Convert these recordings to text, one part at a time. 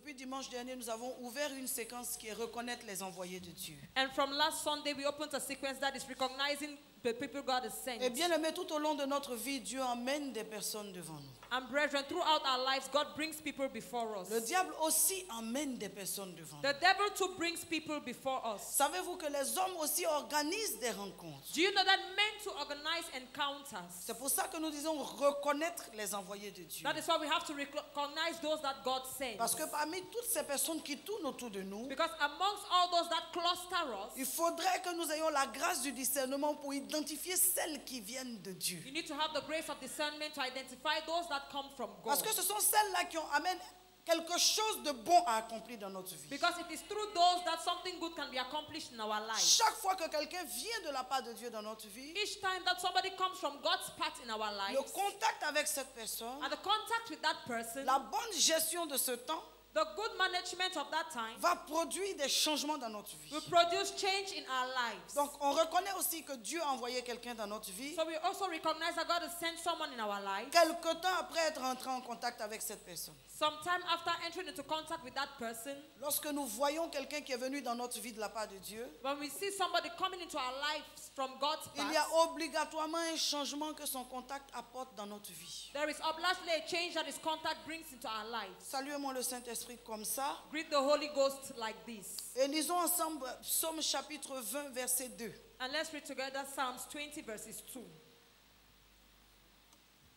Depuis dimanche dernier, nous avons ouvert une séquence qui est reconnaître les envoyés de Dieu. And from last Sunday, we opened a sequence that is recognizing the people God has sent. Et bien aimé, tout au long de notre vie, Dieu emmène des personnes devant nous. And brethren, throughout our lives, God brings people before us. Le diable aussi emmène des personnes devant nous. The devil too brings people before us. Savez-vous que les hommes aussi organisent des rencontres? Do you know that men to organize encounters? C'est pour ça que nous disons reconnaître les envoyés de Dieu. That is why we have to recognize those that God sends. Parce que parmi toutes ces personnes qui tournent autour de nous, Because amongst all those that cluster us, il faudrait que nous ayons la grâce du discernement pour identifier celles qui viennent de Dieu. you need to have the grace of discernment to identify those that come from God. Parce que ce sont celles-là qui amènent quelque chose de bon à accomplir dans notre vie. Because it is through those that something good can be accomplished in our lives. Chaque fois que quelqu'un vient de la part de Dieu dans notre vie, Each time that somebody comes from God's path in our lives, le contact avec cette personne, and the contact with that person, la bonne gestion de ce temps the good management of that time, va produire des changements dans notre vie. will produce change in our lives. Donc on reconnaît aussi que Dieu a envoyé quelqu'un dans notre vie. So we also recognize that God has sent someone in our lives. Quelque temps après être entré en contact avec cette personne. Sometime after entering into contact with that person, Lorsque nous voyons quelqu'un qui est venu dans notre vie de la part de Dieu, when we see somebody coming into our lives from God's il y a path, obligatoirement un changement que son contact apporte dans notre vie. there is obviously a change that his contact brings into our lives. Saluez-moi le Saint-Esprit comme ça. Greet the Holy Ghost like this. Et lisons ensemble Psaume chapitre 20, verset 2. And let's read together Psalms 20 verses 2.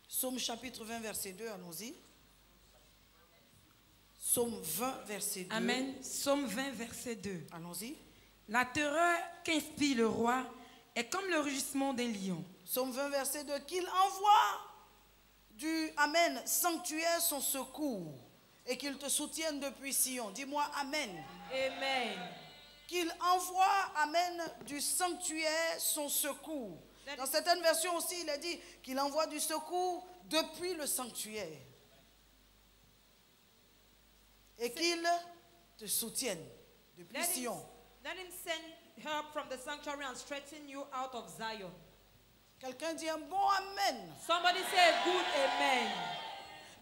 Psaume chapitre 20, verset 2, allons-y. Psaume 20, verset 2. Amen. Psaume 20, verset 2. Allons-y. La terreur qu'inspire le roi est comme le rugissement d'un lion. Psaume 20, verset 2. Qu'il envoie du Amen sanctuaire son secours et qu'il te soutienne depuis Sion. Dis-moi Amen. Amen. Qu'il envoie Amen du sanctuaire son secours. Dans certaines versions aussi, il est dit qu'il envoie du secours depuis le sanctuaire. Et qu'il te soutienne depuis Sion. Let him send help from the sanctuary and straighten you out of Zion. Quelqu'un dit un bon Amen. Somebody say a good amen.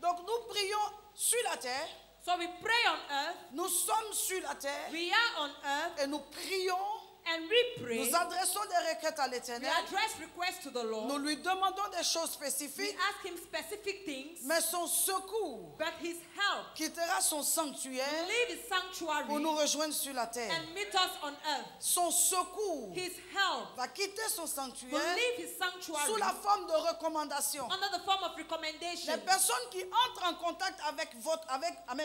Donc nous prions sur la terre. So we pray on earth, Nous sommes sur la terre. we are on earth, Et nous prions. and we pray. Nous adressons des requêtes à We l'Éternel. address requests to the Lord. Nous lui demandons des choses We spécifiques. ask him specific things, Mais son secours but his help quittera son sanctuaire leave his sanctuary pour nous rejoindre sur la terre. and meet us on earth. Son secours His help va quitter son will sanctuaire leave his sanctuary sous la forme de recommandation. under the form of recommendation. Les personnes qui entrent en contact avec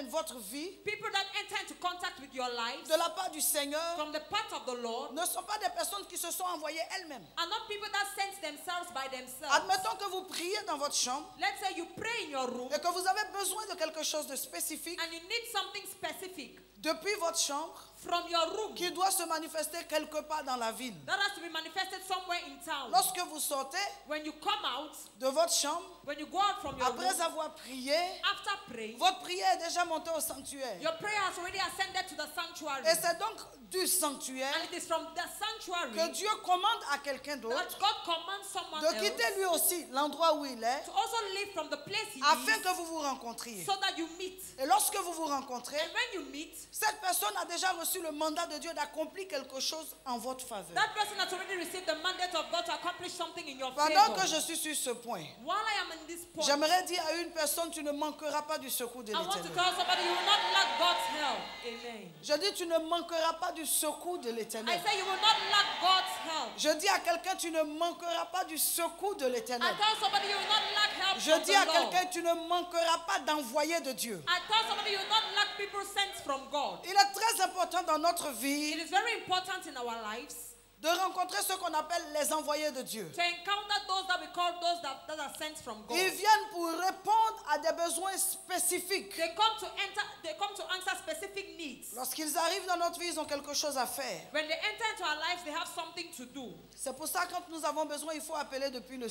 votre vie People that enter into contact with your lives de la part du Seigneur from the part of the Lord ne sont pas des personnes qui se sont envoyées elles-mêmes. are not people that sense themselves by themselves. Admettons que vous priez dans votre chambre Let's say you pray in your room et que vous avez besoin de quelque chose de spécifique and you need something specific depuis votre chambre from your room qui doit se manifester quelque part dans la ville. that has to be manifested somewhere in town. Lorsque vous sortez When you come out, de votre chambre, when you go out from your room, après avoir prié, after praying, votre prière est déjà montée au sanctuaire. your prayer has already ascended to the sanctuary. Et c'est donc du sanctuaire And it is from the sanctuary que Dieu commande à quelqu'un d'autre that God commands someone de else quitter lui aussi l'endroit où il est to also leave from the place he afin is que vous vous rencontriez. so that you meet. Et lorsque vous vous rencontrez, And when you meet, cette personne a déjà reçu le mandat de Dieu d'accomplir quelque chose en votre faveur. that person has already received the mandate of God to accomplish something in your Pendant favor. que je suis sur ce point, While I am in this point, j'aimerais dire à une personne, tu ne manqueras pas du secours de I want to l'Éternel. tell somebody you will not lack God's help. Amen. Je dis, tu ne manqueras pas du secours de I l'Éternel. say you will not lack God's help. Je dis à quelqu'un, tu ne manqueras pas du secours de I l'Éternel. tell somebody you will not lack help Je from dis the à Lord. quelqu'un, tu ne manqueras pas d'envoyer de Dieu. I tell somebody you will not lack people sent from God. Il est très important dans notre It vie is very important in our lives de rencontrer ceux qu'on appelle les envoyés de Dieu. to encounter those that we call those that are sent from God. Ils viennent pour répondre à des besoins spécifiques. They come to answer specific needs. Lorsqu'ils arrivent dans notre vie, ils ont quelque chose à faire. When they enter into our lives, they have something to do. C'est pour ça que quand nous avons besoin, il faut appeler depuis le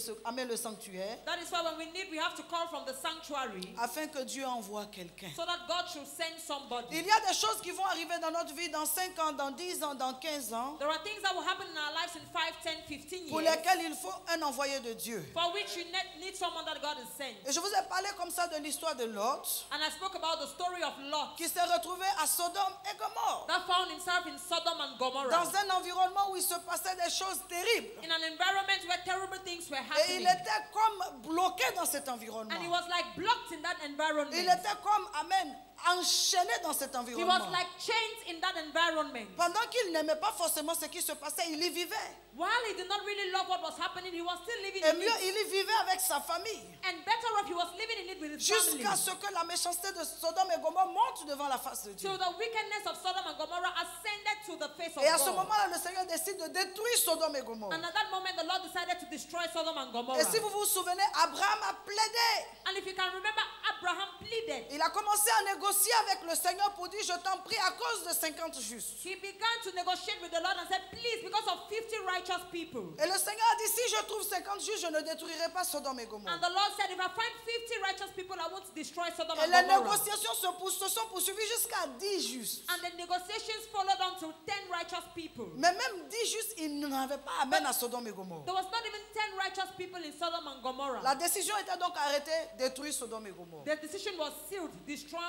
sanctuaire That is why when we need, we have to call from the sanctuary afin que Dieu envoie quelqu'un. so that God should send somebody. Il y a des choses qui vont arriver dans notre vie dans 5 ans, dans 10 ans, dans 15 ans, There are things that will happen in our lives in 5, 10, 15 pour years lesquelles il faut un envoyé de Dieu. for which you need someone that God has sent. Et je vous ai parlé comme ça de l'histoire de Lot, And I spoke about the story of Lot qui s'est retrouvé à Sodome et Gomorrhe, that found himself in Sodom and Gomorrah dans un environnement où il se passait des choses terribles. in an environment where terrible things were Et il happening. était comme bloqué dans cet environnement. And he was like blocked in that environment. Il était comme, amen, enchaîné dans cet He was environnement. like chained in that environment. Pendant qu'il n'aimait pas forcément ce qui se passait, il y vivait. While he did not really love what was happening, he was still living Et in mieux, it. il y vivait avec sa famille. And better off, he was living in it with his family. Jusqu'à ce que la méchanceté de Sodome et Gomorrhe monte devant la face de Dieu. So the wickedness of Sodom and Gomorrah ascended to the face of Et à ce God. moment-là, le Seigneur décide de détruire Sodome et Gomorrhe. And at that moment, the Lord decided to destroy Sodom and Gomorrah. Et si vous vous souvenez, Abraham a plaidé. And if you can remember, Abraham pleaded. Il a commencé à négocier avec le Seigneur pour dire, je t'en prie, à cause de 50 justes. He began to negotiate with the Lord and said, please, because of 50 righteous people. Et le Seigneur a dit, si je trouve 50 justes, je ne détruirai pas Sodome et Gomorrhe. And the Lord said, if I find 50 righteous people, I won't destroy Sodom Et and les Gomorrah. négociations se sont poursuivies jusqu'à 10 justes. And the negotiations followed on to 10 righteous people. Mais même 10 justes, ils n'avaient pas amen à Sodome et Gomorrhe. There was not even 10 righteous people in Sodom and Gomorrah. La décision était donc arrêtée, détruire Sodome et Gomorrhe. The decision was sealed, destroy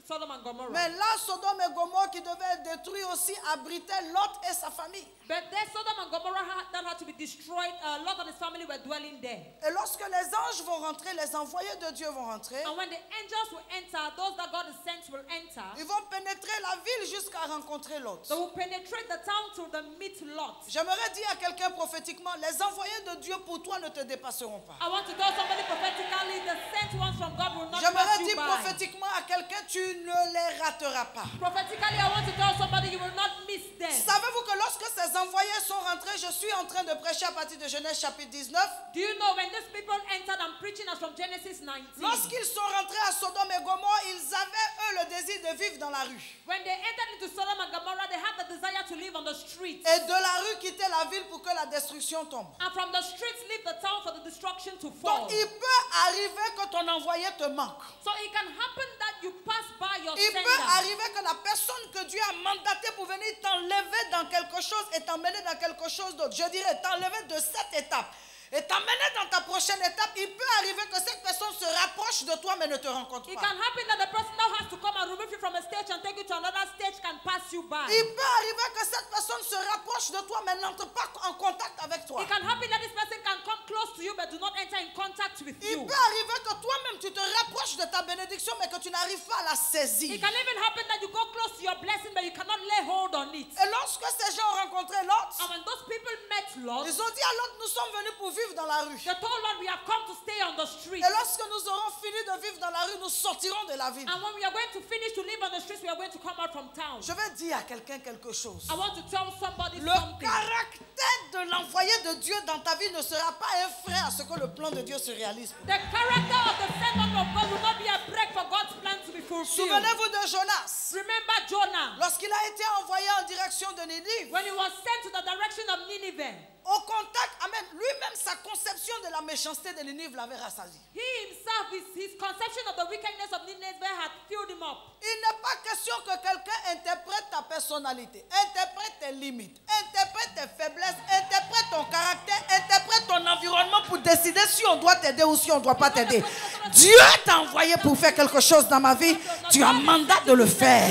Sodom and Gomorrah. Mais là, Sodome et Gomorrhe qui devaient être détruits aussi abritaient Lot et sa famille. But there, Sodom and Gomorrah that had to be destroyed. Lot and his family were dwelling there. Et lorsque les anges vont rentrer, les envoyés de Dieu vont rentrer, And when the angels will enter, those that God has sent will enter. ils vont pénétrer la ville jusqu'à rencontrer Lot. They will penetrate the town to the meet Lot. J'aimerais dire à quelqu'un prophétiquement, les envoyés de Dieu pour toi ne te dépasseront pas. I want to tell somebody prophetically, the sent ones from God will not J'aimerais pass you dire by. prophétiquement à quelqu'un, tu ne les rateras pas. Prophetically, I want to tell somebody you will not miss them. Savez-vous que lorsque ces envoyés sont rentrés, je suis en train de prêcher à partir de Genèse chapitre 19. Do you know when these people entered, I'm preaching us from Genesis 19. Lorsqu'ils sont rentrés à Sodome et Gomorrhe, ils avaient eux le désir de vivre dans la rue. When they entered into Sodom and Gomorrah, they had the desire to live on the streets. Et de la rue quitter la ville pour que la destruction tombe. And from the streets, leave the town for the destruction to fall. Donc il peut arriver que ton envoyé te manque. So it can happen that you pass by your Il peut sender. arriver que la personne que Dieu a mandatée pour venir t'enlever dans quelque chose et t'emmener dans quelque chose d'autre, je dirais t'enlever de cette étape et t'emmener dans ta prochaine étape, il peut arriver que cette personne se rapproche de toi mais ne te rencontre It pas. can happen that the person now has to come and remove you from a stage and take you to another stage can pass you by. Il peut arriver que cette personne se rapproche de toi mais n'entre pas en contact avec toi. It can happen that this person can come close to you but do not enter in contact with Il you. peut arriver que toi-même tu te rapproches de ta bénédiction mais que tu n'arrives pas à la saisir. It can even happen that you go close to your blessing but you cannot lay hold on it. Et lorsque ces gens ont rencontré Lot, And when those people met Lot, ils ont dit à Lot, nous sommes venus pour vivre dans la rue. they told Lot, we have come to stay on the street. Et lorsque nous aurons fini de vivre dans la rue, nous sortirons de la ville. And when we are going to finish to live on the streets, we are going to come out from town. Je vais dire à quelqu'un quelque chose. I want to tell somebody Le something. caractère de l'envoyé de Dieu dans ta vie ne sera pas un frein à ce que le plan de Dieu se réalise. The character of the servant of God will not be a break for God's plan to be fulfilled. Souvenez-vous de Jonas. Remember Jonah, Lorsqu'il a été envoyé en direction de Ninive, when he was sent to the direction of Nineveh, au contact, amen, lui-même sa conception de la méchanceté de Ninive l'avait rassasié. he himself, his conception of the wickedness of Nineveh had filled him up. Il n'est pas question que quelqu'un interprète ta personnalité, interprète tes limites, interprète tes faiblesses, interprète ton caractère, interprète ton environnement pour décider si on doit t'aider ou si on ne doit pas t'aider. Dieu t'a envoyé pour faire quelque chose dans ma vie. Tu as mandat de le faire.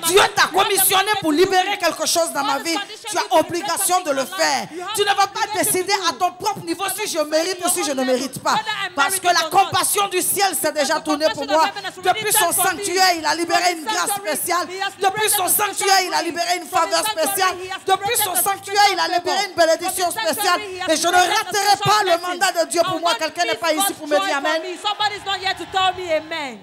Dieu t'a commissionné pour libérer quelque chose dans ma vie. Tu as obligation de le faire. Tu ne vas pas décider à ton propre niveau si je mérite ou si je ne mérite pas. Parce que la compassion du ciel s'est déjà tournée pour moi. Depuis son sanctuaire, il a libéré une grâce spéciale. Depuis son sanctuaire, il a libéré une faveur spéciale. Depuis son sanctuaire, il a libéré une bénédiction spéciale. Et je ne raterai pas le mandat de Dieu pour moi. Quelqu'un n'est pas ici pour me dire amen. Somebody's not here to tell me amen.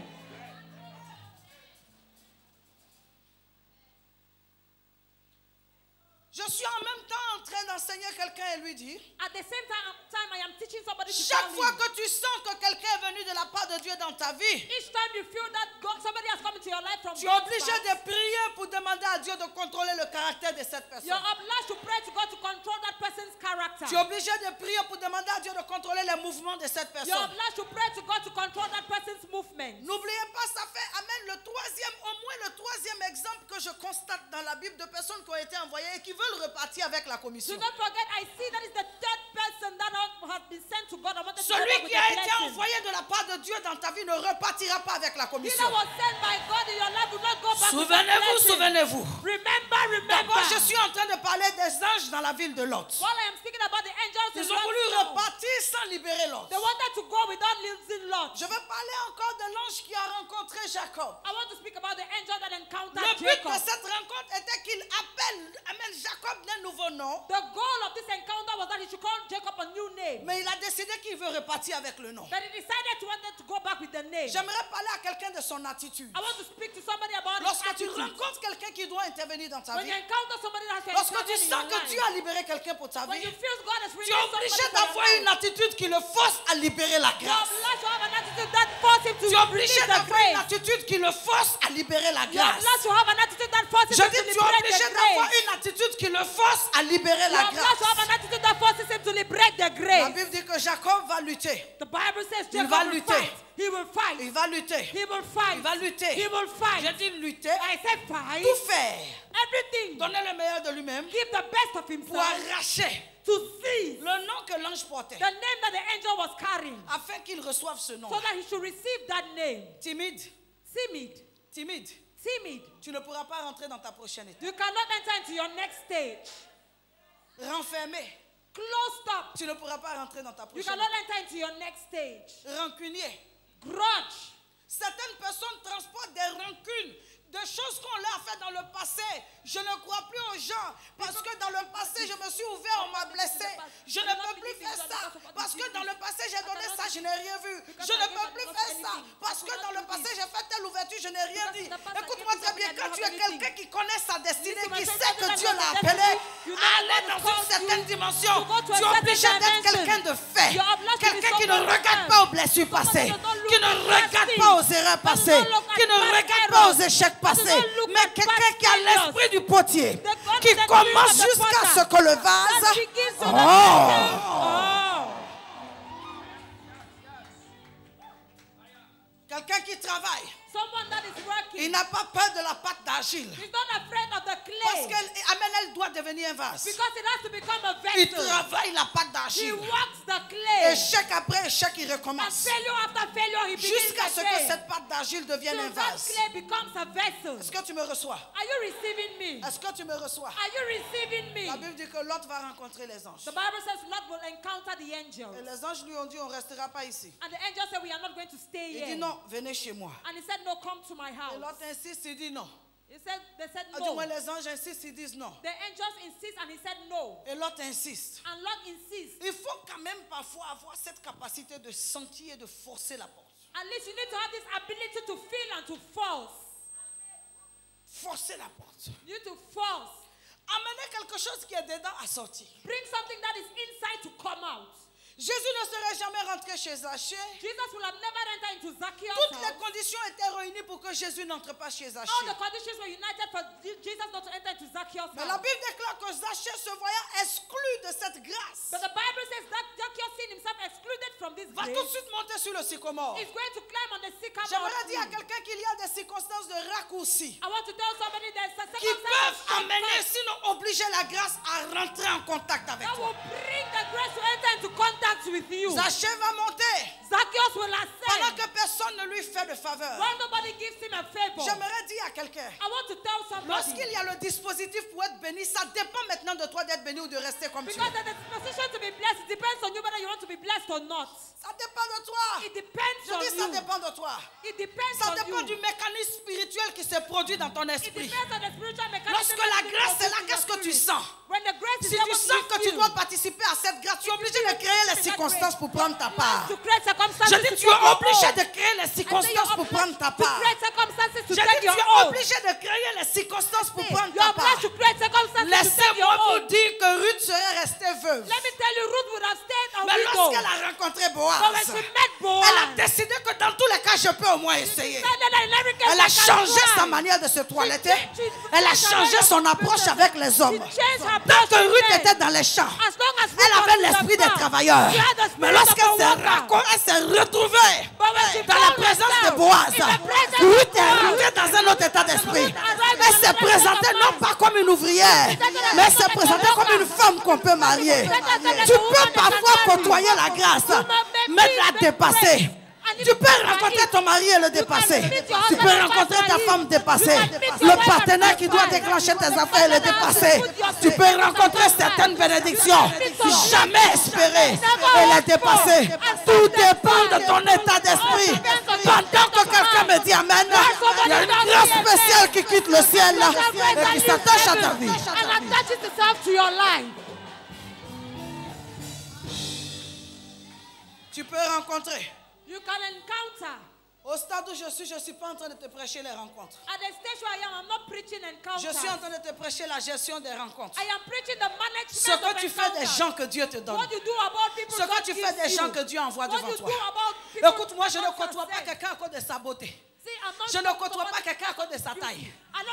Je suis en même temps en train d'enseigner quelqu'un et lui dire, At the same time I am teaching somebody to chaque tell fois me. que tu sens que quelqu'un est venu de la part de Dieu dans ta vie, Each time you feel that God, somebody has come into your life from tu es God's obligé side, de prier pour demander à Dieu de contrôler le caractère de cette personne. You're obliged to pray to God to control that person's character. Tu es obligé de prier pour demander à Dieu de contrôler les mouvements de cette You're personne. obliged to pray to God to control that person's movement. N'oubliez pas, ça fait amen au moins le troisième exemple que je constate dans la Bible de personnes qui ont été envoyées et qui veulent repartir avec la commission. Do not forget, I see that is the third person that has been sent to God. I wanted to go Celui back with qui a a été blessing. envoyé de la part de Dieu dans ta vie ne repartira pas avec la He commission. that was sent by God in your life will not go back with a Souvenez-vous, blessing. souvenez-vous. Remember. D'abord, je suis en train de parler des anges dans la ville de Lot. While I am speaking about the angels in Ils ont voulu Lot's town, repartir sans libérer Lot. they wanted to go without losing Lot. Je veux parler encore de l'ange qui a rencontré Jacob. I want to speak about the angel that encountered Le but Jacob. de cette rencontre était qu'il appelle Jacob d'un nouveau nom, The goal of this encounter was that he should call Jacob a new name. mais il a décidé qu'il veut repartir avec le nom. But he decided to wanted to go back with the name. J'aimerais parler à quelqu'un de son attitude. I want to speak to somebody about his Lorsque tu attitude. rencontres quelqu'un qui doit intervenir dans ta When you vie, encounter somebody that has to lorsque intervene tu in sens your que life, Dieu a libéré quelqu'un pour ta when vie, you feel God has tu released es somebody obligé for your d'avoir life, une attitude qui le force à libérer la you're grâce. obliged to have an attitude that forces him to Tu es obligé release the d'avoir une grace. attitude qui le force à libérer la You're grâce. obliged to have an attitude that forces Je him dis, to tu es liberate obligé the d'avoir grace. une attitude qui le force à libérer la You're obliged to have grâce. an attitude that forces him to liberate the La grace. Bible dit que Jacob va lutter. The Bible says Il Jacob va will lutter. fight. He will fight. Il va lutter. He will fight. Il va lutter. He will fight. Je dis lutter, I said fight. tout faire. Everything. Donner le meilleur de lui-même Give the best of pour himself arracher to seize le nom que l'ange portait the name that the angel was carrying, afin qu'il reçoive ce nom. so that he should receive that name. Timide, Timid. timide. Timid. Tu ne pourras pas rentrer dans ta prochaine étape. You cannot enter into your next stage. Renfermé, Closed up. tu ne pourras pas rentrer dans ta You prochaine cannot étape. enter into your next stage. Rancunier. Grudge. Certaines personnes transportent des rancunes, des choses qu'on leur a fait dans le passé. Je ne crois plus aux gens parce que dans le passé, je me suis ouvert, on m'a blessé. Je ne peux plus faire ça parce que dans le passé, j'ai donné ça, je n'ai rien vu. Je ne peux plus faire ça parce que dans le passé, j'ai fait telle ouverture, je n'ai rien dit. Écoute-moi très bien, quand tu es quelqu'un qui connaît sa destinée, qui sait que Dieu l'a appelé à aller dans une certaine dimension, tu es obligé d'être quelqu'un de fait. Quelqu'un qui ne regarde pas aux blessures passées, qui ne regarde pas aux erreurs passées, qui ne regarde pas aux échecs passés, mais quelqu'un qui a l'esprit du potier, qui commence jusqu'à ce que le vase... Quelqu'un qui travaille, Someone that is il working. n'a pas peur de la pâte d'argile. He's not afraid of the Parce clay. qu'elle doit devenir un vase. Because it has to become a Il vessel. travaille la pâte He d'argile. works the clay. Échec après échec, il And recommence. failure after failure, he begins Jusqu'à ce que again. cette pâte d'argile devienne un Till that vase. clay becomes a vessel. Est-ce que tu me reçois? Are you receiving me? Est-ce que tu me reçois? Are you receiving me? La Bible dit que Lot va rencontrer les anges. The Bible says Lot will encounter the angels. Et les anges lui ont dit, on ne restera pas ici. And the angel said, we are not going to stay Il dit, here. non, venez chez moi. And he said, no, come to my Et house. Lot insiste, il dit non. They said Du no. moins, les anges insistent, ils disent non. The angels insist and he said no. Et Lot insiste. And Lot insists. Il faut quand même parfois avoir cette capacité de sentir et de forcer la porte. At least you need to have this ability to feel and to force. Forcer la porte. You need to force. Amener quelque chose qui est dedans à sortir. Bring something that is inside to come out. Jésus ne serait jamais rentré chez Zachée. Jesus will have never entered into Zacchaeus' Toutes les house. conditions étaient réunies pour que Jésus n'entre pas chez All Zachée. the conditions were united for Jesus not to enter into Zacchaeus' Mais la house. Bible déclare que Zachée se voyant exclu de cette grâce, But the Bible says that Zacchaeus seen himself excluded from this va grace. tout de suite monter sur le sycomore. He's going to climb on the sycamore J'aimerais dire à tree. quelqu'un qu'il y a des circonstances de raccourci I want to tell somebody there's a qui circumstance peuvent amener, sinon obliger la grâce à rentrer en contact avec that toi. will bring the grace to enter into contact with you. Zachée va monter Zacchaeus will pendant ascend que personne ne lui fait de faveur. while nobody gives him a favor. J'aimerais dire à quelqu'un, I want to tell somebody lorsqu'il y a le dispositif pour être béni, ça dépend maintenant de toi d'être béni ou de rester comme tu because es. the disposition to be blessed it depends on you whether you want to be blessed or not. Ça dépend de toi. It depends Je on dis ça you. dépend de toi. It depends Ça on dépend you. du mécanisme spirituel qui se produit dans ton It esprit. depends on the spiritual mechanism. Lorsque la grâce est là, qu'est-ce que tu sens? When the grace is Si there, tu what sens que you tu feel? dois participer à cette grâce, tu es obligé de créer les circonstances pour prendre ta part. To create circumstances Je to dis, take tu es your obligé own. de créer les circonstances pour prendre ta To part. create circumstances to Je take dis, your tu es own. obligé de créer les circonstances pour prendre You're ta part. obliged to create circumstances to take your Laissez-moi vous own. dire que Ruth serait restée veuve. Let me tell you, Ruth would have stayed a Mais widow. lorsqu'elle a rencontré But when Boaz, she met Boaz, elle a décidé que dans tous les cas, cas, je peux au moins essayer. Elle a changé sa manière de se toiletter. Elle a changé son approche avec les hommes. Tant que Ruth était dans les champs, elle avait l'esprit des travailleurs. Mais lorsqu'elle s'est retrouvée dans la présence de Boaz, Ruth est rentrée dans un autre état d'esprit. Elle s'est présentée non pas comme une ouvrière, mais elle s'est présentée comme une femme qu'on peut marier. Tu peux parfois côtoyer la grâce, mais la dépasser. Tu peux rencontrer ton mari et le dépasser. Tu peux rencontrer ta femme dépassée. Le partenaire qui doit déclencher tes affaires et le dépasser. Tu peux rencontrer certaines bénédictions jamais espérées et les dépasser. Tout dépend de ton état d'esprit. Pendant que quelqu'un me dit Amen, il y a une grâce spéciale qui quitte le ciel et qui s'attache à ta vie. Tu peux rencontrer. You can encounter. Au stade où je suis pas en train de te prêcher les rencontres. At the stage where I am, I'm not preaching encounters. Je suis en train de te prêcher la gestion des rencontres. I am preaching the management Ce que tu fais des gens que Dieu te donne. What you do about people Ce que tu fais des gens que Dieu envoie devant toi. Écoute, moi je ne côtoie pas quelqu'un à cause de sa beauté. Je ne côtoie pas quelqu'un à cause de sa taille.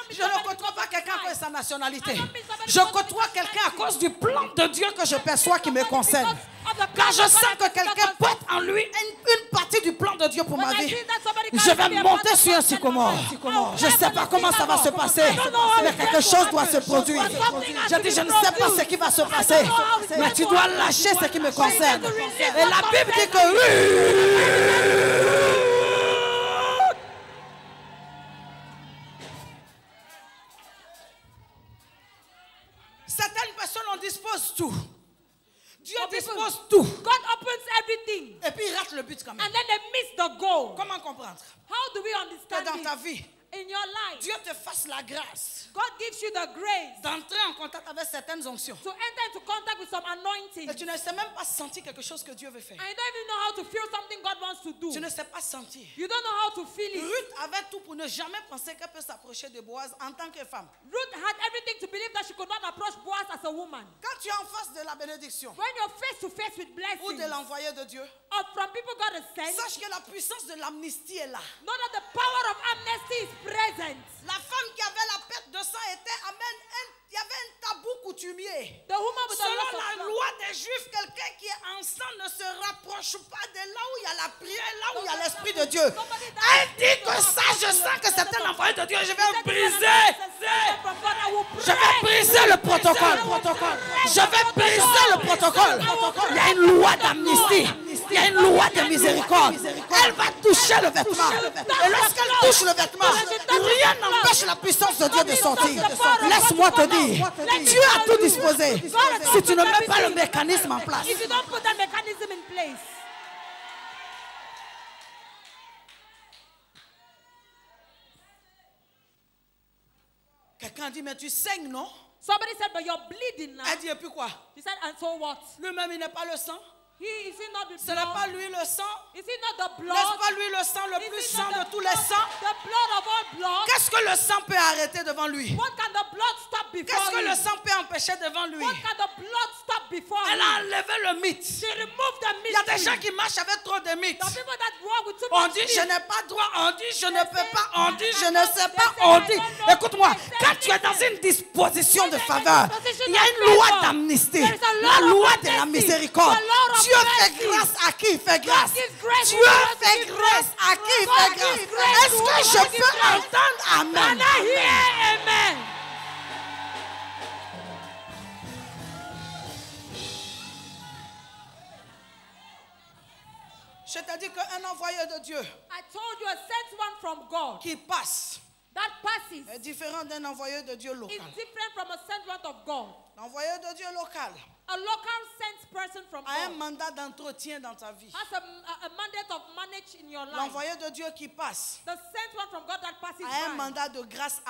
Je ne côtoie pas quelqu'un à cause de sa nationalité. Je côtoie quelqu'un à cause du plan de Dieu que je perçois qui me concerne. Quand je sens que quelqu'un porte en lui une partie du plan de Dieu pour ma vie, je vais monter sur un sycomore. Je ne sais pas comment ça va se passer, mais quelque chose doit se produire. Je dis, je ne sais pas ce qui va se passer, mais tu dois lâcher ce qui me concerne. Et la Bible dit que certaines personnes en disposent tout. Dieu dispose tout. God opens everything. Et puis il rate le but quand même. And then they miss the goal. Comment comprendre? How do we Que understand dans it? ta vie, In your life, Dieu te fasse la grâce God gives you the grace d'entrer en contact avec certaines onctions. to enter into contact with some anointing. Et tu ne sais même pas sentir quelque chose que Dieu veut faire. And you don't even know how to feel something God wants to do. Tu ne sais pas sentir. You don't know how to feel it. Ruth avait tout pour ne jamais penser qu'elle peut s'approcher de Boaz en tant que femme. Ruth had everything to believe that she could not approach Boaz as a woman. Quand tu es en face de la bénédiction When you're face to face with ou blessings de l'envoyé de Dieu, or from people God has sent, sache que la puissance de l'amnistie est là. know that the power of amnesty is present. La femme qui avait la perte de sang était, il y avait un tabou coutumier. The woman with the Selon loss of la blood. loi des Juifs, quelqu'un qui est enceinte ne se rapproche pas de là où il y a la prière, là où il y a l'Esprit de Dieu. Elle dit que ça, je sens que c'est un envoyé de Dieu. Je vais briser. Je vais briser le protocole. Je vais briser le protocole. Il y a une loi d'amnistie. Il y a une loi de miséricorde. Elle va toucher le vêtement. Et lorsqu'elle touche le vêtement, rien n'empêche la puissance de Dieu de sortir. Laisse-moi te dire, Dieu a tout disposé. Si tu ne mets pas le mécanisme en place. If you don't put that mechanism in place. Quelqu'un dit, mais tu saignes, non? Somebody said, but you're bleeding now. Elle dit, et puis quoi? He said, and so what? Lui-même, il n'est pas le sang. Is it not the Ce n'est blood? pas lui le sang. Is it not the blood? N'est-ce pas lui le sang le plus sang de tous les sangs? The blood of all blood. Qu'est-ce que le sang peut arrêter devant lui? What can the blood stop before Qu'est-ce que you? le sang peut empêcher devant lui? What can the blood stop before Elle you? a enlevé le mythe. She removed the Il y a mystery. des gens qui marchent avec trop de mythes. The people that walk with too On much dit myth. je n'ai pas droit, on dit je ne peux pas, on dit je ne sais pas, on dit. Écoute-moi, quand tu es dans une disposition de faveur, il y a une loi d'amnistie, la loi de la miséricorde. Dieu fait grâce à qui il fait grâce. Dieu fait grâce à qui il fait grâce. Est-ce que je peux entendre Amen? Amen. Je t'ai dit qu'un envoyé de Dieu I told you a sent one from God qui passe that passes est différent d'un envoyé de Dieu is local. different from a sent one of God. L'envoyé de Dieu local A local sent person from a un God mandat d'entretien dans ta vie. has a mandate of manage in your life. L'envoyé de Dieu qui passe The sent one from God that passes a un by mandat de grâce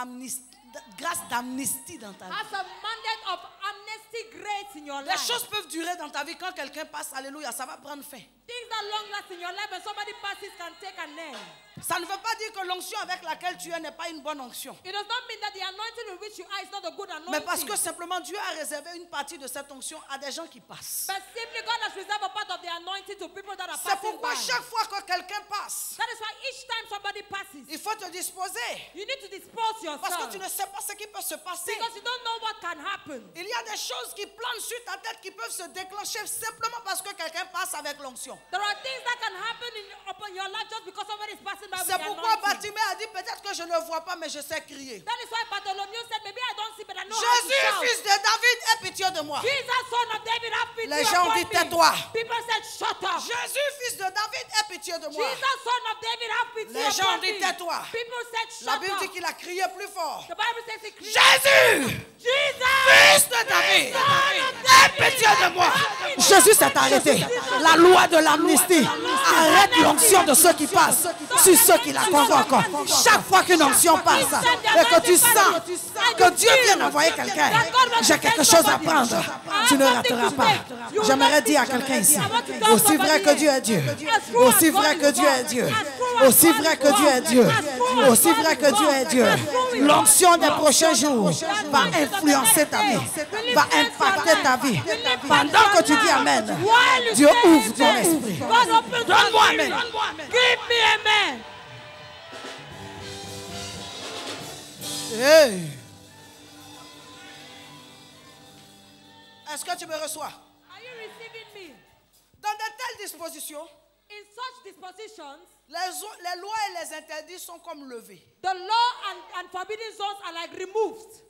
d'amnistie dans ta vie. has a mandate of amnesty grace in your Les life. choses peuvent durer dans ta vie quand quelqu'un passe, alléluia, ça va prendre fin. Things that long last in your life when somebody passes can take an end. Ça ne veut pas dire que l'onction avec laquelle tu es n'est pas une bonne onction. It does not mean that the anointing with which you are is not a good anointing. Mais parce que simplement Dieu a réservé une partie de cette onction à des gens qui passent. But simply God has reserved a part of the anointing to people that are C'est passing pourquoi by. chaque fois que quelqu'un passe, That is why each time somebody passes, il faut te disposer. you need to dispose yourself. Parce que tu ne sais pas ce qui peut se passer. Because you don't know what can happen. Il y a des choses qui planent sur ta tête qui peuvent se déclencher simplement parce que quelqu'un passe avec l'onction. There are things that can happen upon your life just because somebody is passing by with C'est the pourquoi anointing. Bartimée a dit peut-être que je ne vois pas mais je sais crier. That is why Bartholomew said, maybe I don't see, but I know how to Jésus, shout. fils de David, aie pitié de moi. Jesus, son of David, have pity Les gens ont upon dit me. tais-toi. People said, shut up. Jésus, fils de David, aie pitié de moi. Jesus, son of David, have pity Les gens ont upon dit me. tais-toi. People said, shut La Bible up. dit qu'il a crié plus fort. The Bible says he cried, Jésus, Jesus, fils de David, aie pitié de moi. Jésus s'est arrêté. La loi de l'amnistie arrête l'onction de ceux qui passent sur ceux qui la convoquent. Chaque fois qu'une onction passe et que tu sens que Dieu vient d'envoyer quelqu'un, j'ai quelque chose à prendre, tu ne rateras pas. J'aimerais dire à quelqu'un ici, aussi vrai que Dieu est Dieu, aussi vrai que Dieu est Dieu, aussi vrai que Dieu est Dieu, aussi vrai que Dieu est Dieu, l'onction des prochains jours va influencer ta vie, va impacter ta vie. Pendant que tu dis Amen, Dieu ouvre ton esprit. God opens Donne-moi my Amen. spirit. Give me amen. Hey. Est-ce que tu me reçois? Are you receiving me? Dans de telles dispositions, In such dispositions, les lois et les interdits sont comme levés. the law and forbidden zones are like removed.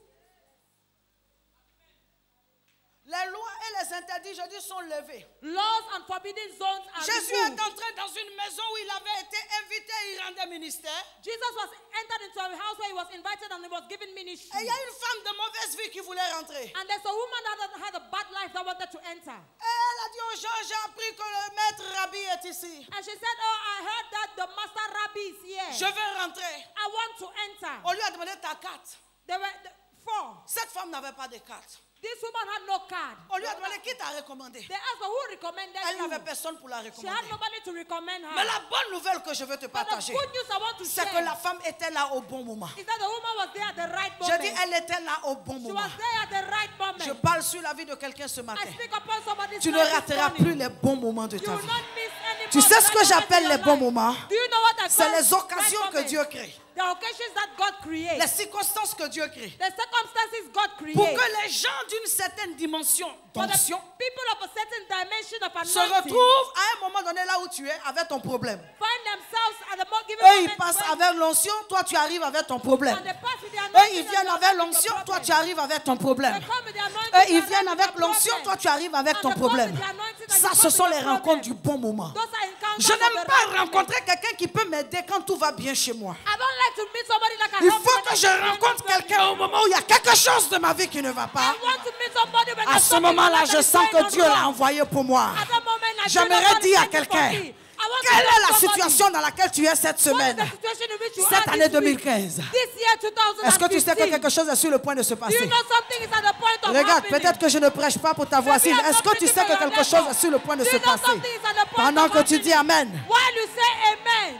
Les lois et les interdits, je dis, sont levés. Laws and forbidden zones are Jésus removed. est entré dans une maison où il avait été invité et il rendait ministère. Jesus was entered into a house where he was invited and he was given ministry. Et il y a une femme de mauvaise vie qui voulait rentrer. And there's a woman that had a bad life that wanted to enter. Et elle a dit aux gens, j'ai appris que le maître Rabbi est ici. And she said, oh, I heard that the master rabbi is here. Je veux rentrer. I want to enter. On lui a demandé ta carte. There were four. Cette femme n'avait pas de carte. This woman had no card. On lui a demandé qui t'a recommandé. They asked her who recommended Elle you. n'avait personne pour la She recommander. had nobody to recommend her. Mais la bonne nouvelle que je veux te But the partager, good news I want to c'est share que la femme était là au bon moment. is that the woman was there at the right Je moment. dis, elle était là au bon She moment. was there at the right moment. Je parle sur la vie de quelqu'un ce I matin. speak upon somebody's Tu ne life this rateras morning. plus les bons moments de You ta will vie. not miss any Tu sais ce que moment j'appelle in les your bons life. moments? Do you know what I C'est call les occasions right que moments? Dieu crée. The occasions that God creates. Les circonstances que Dieu crée. The circumstances God creates. Pour que les gens d'une certaine dimension For the d'onction people of a certain dimension of se anointing retrouvent à un moment donné là où tu es avec ton problème. find themselves at the given Eux, ils moment passent when- avec l'onction, toi tu arrives avec ton problème. and they pass with the Eux, anointing ils and viennent you avec come with l'onction, your toi tu problem. arrives avec ton problème. They come with the anointing, Eux, ils you viennent come avec with your l'onction, problem. toi tu arrives avec And ton they come problème. with the anointing and Ça, you ce come sont with les your rencontres du problem. bon moment. Those are encounters Je of n'aime the pas right moment. rencontrer quelqu'un qui peut m'aider quand tout va bien chez moi. I don't like to meet somebody that can Il help me faut when que I'm je feeling rencontre problem. quelqu'un au moment où il y a quelque chose de ma vie qui ne va pas. I want to meet somebody when À there's ce something moment-là, that je is sens going que on Dieu wrong. l'a envoyé pour moi. At that moment, I feel J'aimerais that God dire à is sending for quelqu'un, me. I want to quelle tell est la somebody, situation dans laquelle tu es cette what is semaine, the situation in which you cette are année this week? 2015? This year, 2015. Est-ce que tu sais que quelque chose est sur le point de se Do you passer? know something is at the point of Regarde, happening? peut-être que je ne prêche pas pour ta voisine. Est-ce que tu sais que quelque chose est sur le point de Do se you know passer? something is at the point Pendant of que tu happening? dis Amen, While you say amen,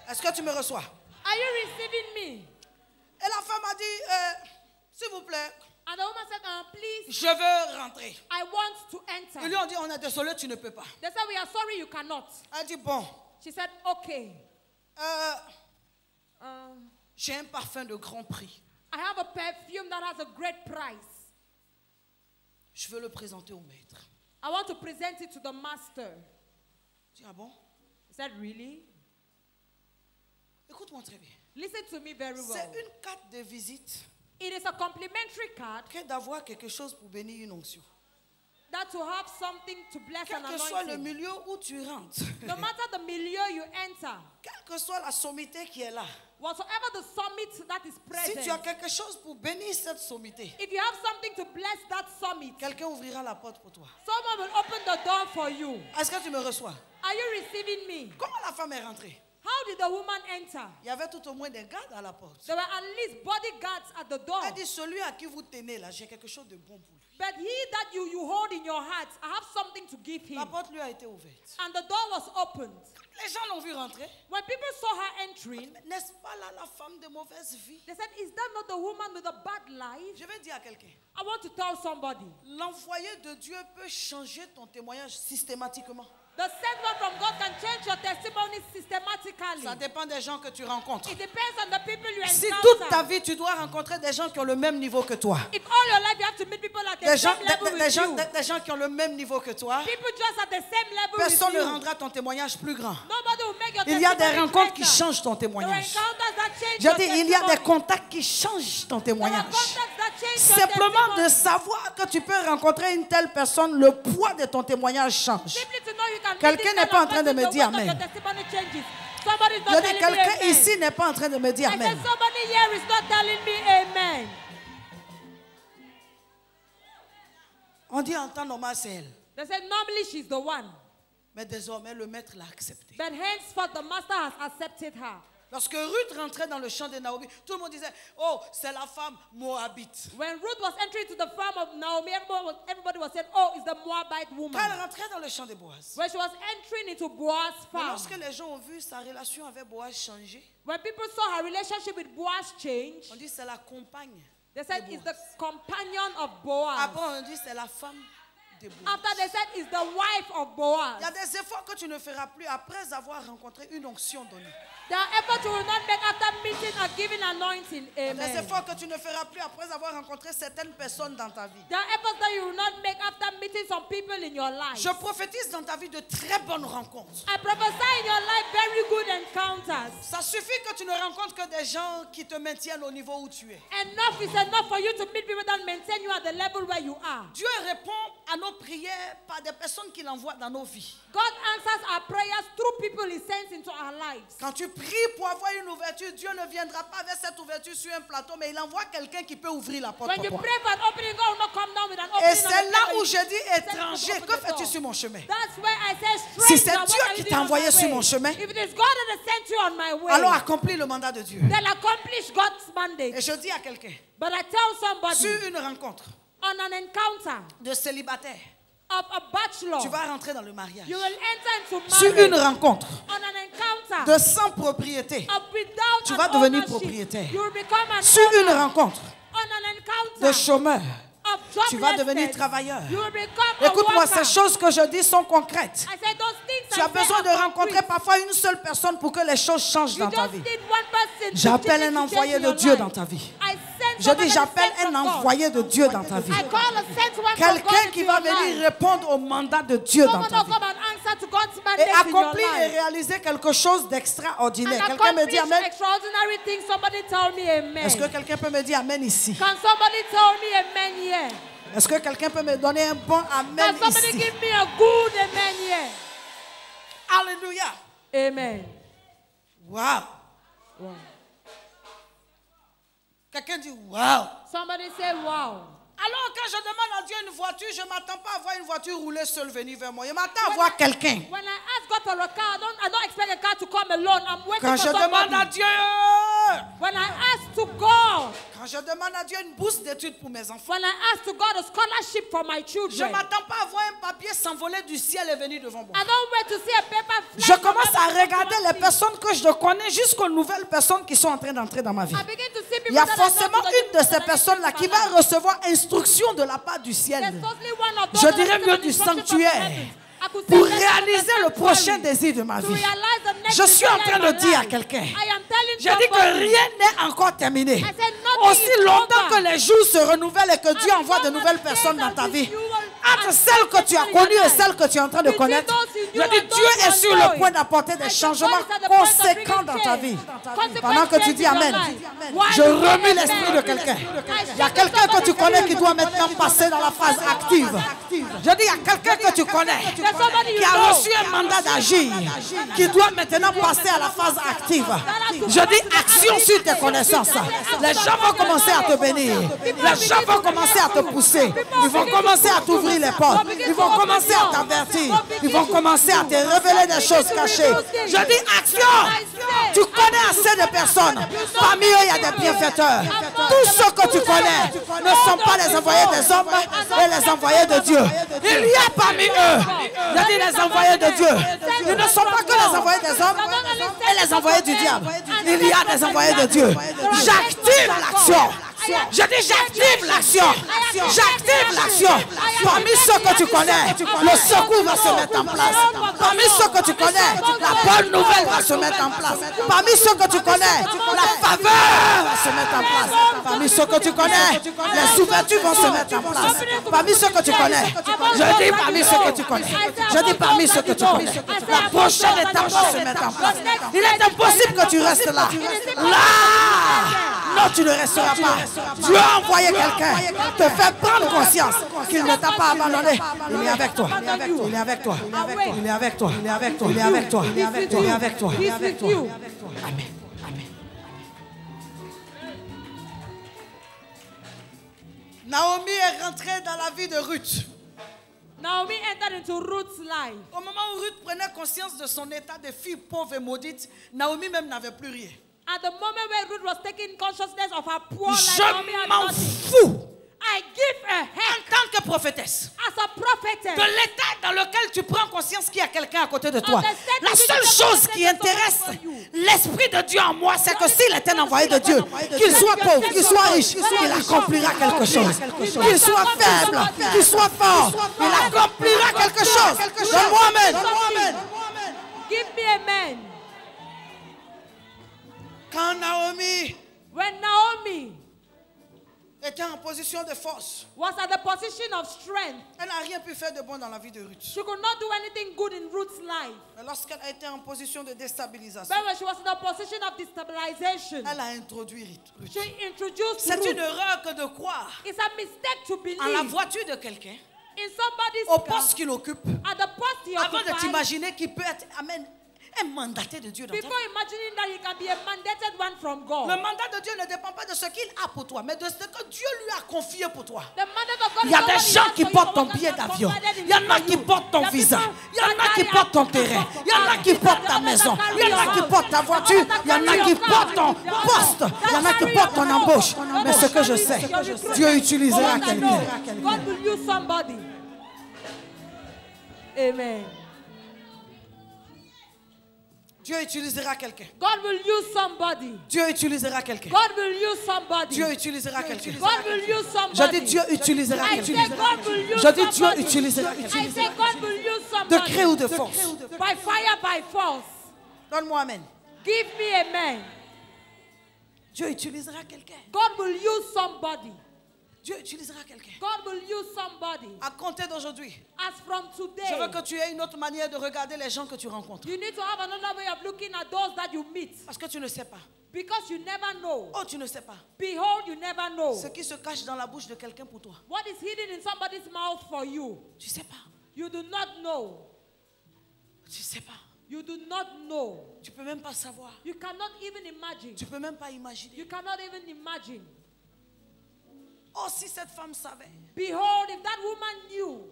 est-ce que tu me reçois? are you receiving me? Et la femme a dit, s'il vous plaît, And the woman said, please, je veux rentrer. I want to enter. Ils lui ont dit, on est désolé, tu ne peux pas. They said, we are sorry you cannot. Elle dit, bon, She said, okay. j'ai un parfum de grand prix. I have a perfume that has a great price. Je veux le présenter au maître. I want to present it to the master. Je dis, ah bon? He said, really? Écoute-moi très bien. Listen to me very well. C'est une carte de visite It is a complimentary card que d'avoir quelque chose pour bénir une onction. that to have something to bless Quel an que soit le anointing. milieu où tu rentres, No matter the milieu you enter, quelle que soit la sommité qui est là, whatsoever the summit that is si tu as present, quelque chose pour bénir cette sommité, if you have something to bless that summit, quelqu'un ouvrira la porte pour toi. someone will open the door for you. Est-ce que tu me reçois? Are you receiving me? Comment la femme est rentrée? How did the woman enter? Il y avait tout au moins des gardes à la porte. There were at least bodyguards at the door. Elle dit, celui à qui vous tenez là, j'ai quelque chose de bon pour lui. But he that you hold in your heart, I have something to give him. La porte lui a été ouverte. And the door was opened. Les gens l'ont vu rentrer. When people saw her entering, N'est-ce pas là la femme de mauvaise vie? they said, is that not the woman with a bad life? Je vais dire à quelqu'un. I want to tell somebody. L'envoyé de Dieu peut changer ton témoignage systématiquement. The sent one from God can change your testimony systematically. Ça dépend des gens que tu rencontres. It depends on the people you Si encounter. toute ta vie tu dois rencontrer des gens qui ont le même niveau que toi, If all your life you have to meet people at the des gens, same level with you, des gens qui ont le même niveau que toi, people just at the same level personne with ne you, rendra ton témoignage plus grand. nobody will make your Il y a des testimony rencontres qui greater. changent ton There are témoignage. encounters that change Je your dis, il y a des testimony. contacts qui changent ton There are témoignage. contacts that change your Simplement de testimony. savoir que tu peux rencontrer une telle personne, le poids de ton témoignage change. Simply to know you can Quelqu'un meet n'est this pas en kind train of de me person, dire the weight of amen. your testimony changes. Somebody is not Je dis, telling me quelqu'un amen. ici n'est pas en train de me dire I said, amen. somebody here is not telling me amen. On dit en temps normal, c'est elle. They said, normally she's the one. Mais désormais, le maître l'a accepté. But henceforth, the master has accepted her. Lorsque Ruth rentrait dans le champ de Naomi, tout le monde disait, oh, c'est la femme moabite. When Ruth was entering to the farm of Naomi, everybody was saying, oh, it's the Moabite Quand woman. elle rentrait dans le champ de Boaz, When she was entering into Boaz's mais farm, lorsque les gens ont vu sa relation avec Boaz changer, when people saw her relationship with Boaz change, on dit c'est la compagne. they said de it's Boaz. the companion of Boaz. Après, on dit c'est la femme de Boaz. After they said it's the wife of Boaz. Il y a des efforts que tu ne feras plus après avoir rencontré une onction donnée. There are efforts you will not make after meeting a given anointing. Il y a des Amen. efforts que tu ne feras plus après avoir rencontré certaines personnes dans ta vie. There are efforts that you will not make after meeting some people in your life. Je prophétise dans ta vie de très bonnes rencontres. I prophesy in your life very good encounters. Ça suffit que tu ne rencontres que des gens qui te maintiennent au niveau où tu es. Enough is enough for you to meet people that maintain you at the level where you are. Dieu répond à nos prières par des personnes qu'il envoie dans nos vies. God answers our prayers through people He sends into our lives. Quand tu pries pour avoir une ouverture, Dieu ne viendra pas avec cette ouverture sur un plateau, mais il envoie quelqu'un qui peut ouvrir la porte When pour you toi. pray for an opening, God will not come down with an opening. Et c'est là où je dis, étranger, que fais-tu sur mon chemin? That's where I say, Si stranger, c'est Dieu what are qui you t'a doing on envoyé my sur way? mon chemin, If it is God that has sent you on my way, alors accomplis le mandat de Dieu. then accomplish God's mandate. Et je dis à quelqu'un, But I tell somebody, sur une rencontre on an encounter de célibataire, of a bachelor, tu vas rentrer dans le mariage. you will enter into Sur marriage. une rencontre On an encounter de sans propriété, of without tu an vas devenir ownership, propriétaire. you will become an Sur une owner. rencontre On an encounter de chômeur, of tu vas devenir joblessness, travailleur. you will become a Écoute-moi, worker. ces choses que je dis sont concrètes. I said those things Tu as besoin de rencontrer parfois une seule personne pour que les choses changent you dans ta just vie. need one person to J'appelle change un envoyé de your Dieu life. dans ta vie. I send Je somebody dis, j'appelle sent un from God. envoyé de Dieu dans ta vie. I call a sent one from Quelqu'un God qui into va your life. venir répondre au mandat de Dieu dans Someone ta will vie. come and answer to God's Et mandate in your accomplir et life. réaliser quelque chose d'extraordinaire. And Quelqu'un me dit accomplish Amen. extraordinary things. Somebody tell me amen. Est-ce que quelqu'un peut me dire Amen ici? Can somebody tell me amen here? Est-ce que quelqu'un peut me donner un bon Amen Can somebody ici? give me a good amen here? Alléluia. Amen. Wow. Wow. Quelqu'un dit wow. Somebody say wow. Alors quand je demande à Dieu une voiture, je ne m'attends pas à voir une voiture rouler seule venir vers moi. Je m'attends à voir quelqu'un. When I ask God for a car, I don't expect a car to come alone. I'm waiting Quand for je somebody. demande à Dieu, When I ask to God, quand je demande à Dieu une bourse d'études pour mes enfants, when I ask to God a scholarship for my je ne children, m'attends pas à voir un papier s'envoler du ciel et venir devant moi. I don't wait to see a paper fly Je from commence à heaven regarder to les me. personnes que je connais jusqu'aux nouvelles personnes qui sont en train d'entrer dans ma vie. I begin to see people Il y a that I know forcément to the une de people ces that I personnes-là know qui in my va life. recevoir instruction de la part du ciel There's totally one of those Je that dirais receive mieux an du instruction from sanctuaire heaven. I could pour say that réaliser from le the prochain sanctuary. désir de ma To vie. realize the next Je suis en desire train in de my dire à life. quelqu'un, I am telling j'ai dit que somebody, rien n'est encore terminé. I said nothing Aussi is longtemps over. que les jours se renouvellent et que Dieu As envoie de long as nouvelles days personnes dans are ta vie, renewal, entre as celles que tu as in your connues et life, celles que tu es en train de between connaître, those you je knew dis and those Dieu you est are sur le knowing. point d'apporter des I said, changements God is at the point of conséquents bringing dans ta vie. change. Pendant que tu dis Amen, je remue l'esprit de quelqu'un. Il y a quelqu'un que tu connais qui doit maintenant passer dans la phase active. Je dis, il y a quelqu'un que tu connais qui a reçu un mandat d'agir, qui doit maintenant passer à la phase active. Je dis action sur tes connaissances. Les gens vont commencer à te bénir. Les gens vont commencer à te pousser. Ils vont commencer à t'ouvrir les portes. Ils vont commencer à t'avertir. Ils vont commencer commencer à te révéler des choses cachées. Je dis action. Tu connais assez de personnes. Parmi eux, il y a des bienfaiteurs. Tous ceux que tu connais ne sont pas les envoyés des hommes et les envoyés de Dieu. Il y a parmi eux, je dis les envoyés de Dieu. Ils ne sont pas que les envoyés des hommes et les envoyés du diable. Il y a des envoyés de Dieu. J'active l'action. Je dis j'active l'action. J'active l'action. Parmi ceux que tu connais, le secours va se mettre en place. Parmi ceux que tu connais, la bonne nouvelle va se mettre en place. Parmi ceux que tu connais, la faveur va se mettre en place. Parmi ceux que tu connais, les ouvertures vont se mettre en place. Parmi ceux que tu connais, je dis parmi ceux que tu connais. Je dis parmi ceux que tu connais. La prochaine étape va se mettre en place. Il est impossible que tu restes là. Non, tu ne resteras pas. Dieu a envoyé quelqu'un te faire prendre conscience qu'il ne t'a pas abandonné. Il est avec toi. Il est avec toi. Il est avec toi. Il est avec toi. Il est avec toi. Il est avec toi. Il est avec toi. Il est avec toi. Amen. Amen. Naomi est rentrée dans la vie de Ruth. Naomi entered into Ruth's life. Au moment où Ruth prenait conscience de son état de fille pauvre et maudite, Naomi même n'avait plus rien. At the moment when Ruth was taking consciousness of her poor life, Je Naomi had m'en nothing. fous. I give a En heck tant que prophétesse, as a prophetess. de l'état dans lequel tu prends conscience qu'il y a quelqu'un à côté de toi. Understand La that seule you chose can qui understand intéresse something for you. l'Esprit de Dieu en moi, c'est que s'il est un envoyé de Dieu, qu'il soit pauvre, qu'il soit riche, il accomplira quelque chose. Qu'il soit faible, qu'il soit fort, il accomplira quelque chose. Donne-moi amen. Give me amen. Quand Naomi When Naomi était en position de force, was at the position of strength, elle n'a rien pu faire de bon dans la vie de Ruth. she could not do anything good in Ruth's life. Mais lorsqu'elle a été en position de déstabilisation, But when she was in a position of destabilization, elle a introduit Ruth. she introduced C'est Ruth. une erreur que de croire It's a mistake to believe en la voiture de quelqu'un, in somebody's au car, poste qu'il occupe, at the post he avant de occupies, t'imaginer qu'il peut être un mandaté de Dieu dans ta before vie. imagining that he can be a mandated one from God. Le mandat de Dieu ne dépend pas de ce qu'il a pour toi, mais de ce que Dieu lui a confié pour toi. The mandate of God Il y a is not des what he gens has qui for you, portent ton but what billet God has d'avion. provided in Il y en a you. qui portent ton There are visa. people Il y en a that qui carry portent ton out terrain. the Il y en a qui portent ta maison. Il y en a qui portent ta voiture. Il y en a qui portent ton poste. Il y en a qui portent ton embauche. Mais ce que je sais, Dieu utilisera quelqu'un. God will use somebody. Amen. Dieu utilisera quelqu'un. God will use somebody. Dieu utilisera quelqu'un. God will use somebody. Dieu utilisera quelqu'un. God will use somebody. Je dis Dieu utilisera I say quelqu'un. God will use Je dis Dieu somebody. utilisera I quelqu'un. say God will use De somebody. gré ou de force. By fire, by force. Donne-moi amen. Give me amen. Dieu utilisera quelqu'un. God will use somebody. Dieu utilisera quelqu'un. God will use somebody. À compter d'aujourd'hui, As from today, je veux que tu aies une autre manière de regarder les gens que tu rencontres. you need to have another way of looking at those that you meet. Parce que tu ne sais pas. Because you never know. Oh, tu ne sais pas. Behold, you never know. Ce qui se cache dans la bouche de quelqu'un pour toi. What is hidden in somebody's mouth for you? Tu sais pas. You do not know. Tu sais pas. You do not know. Tu peux même pas savoir. You cannot even imagine. Tu peux même pas imaginer. You cannot even imagine. Oh, si cette femme savait Behold, if that woman knew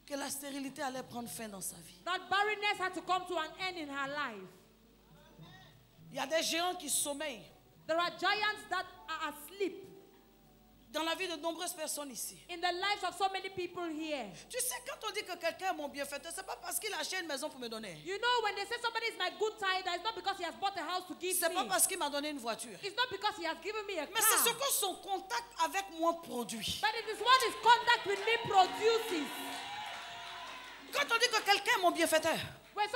que la stérilité allait prendre fin dans sa vie. that barrenness had to come to an end in her life. Il y a des géants qui sommeillent There are giants that are asleep dans la vie de nombreuses personnes ici. in the lives of so many people here. Tu sais, quand on dit que quelqu'un est mon bienfaiteur, c'est pas parce qu'il a acheté une maison pour me donner. You know, when they say somebody is my good tither, it's not because he has bought a house to give C'est pas me. parce qu'il m'a donné une voiture. It's not because he has given me a Mais c'est ce car. que son contact avec moi produit. But it is what his contact with me produces. Quand on dit que quelqu'un est mon bienfaiteur, When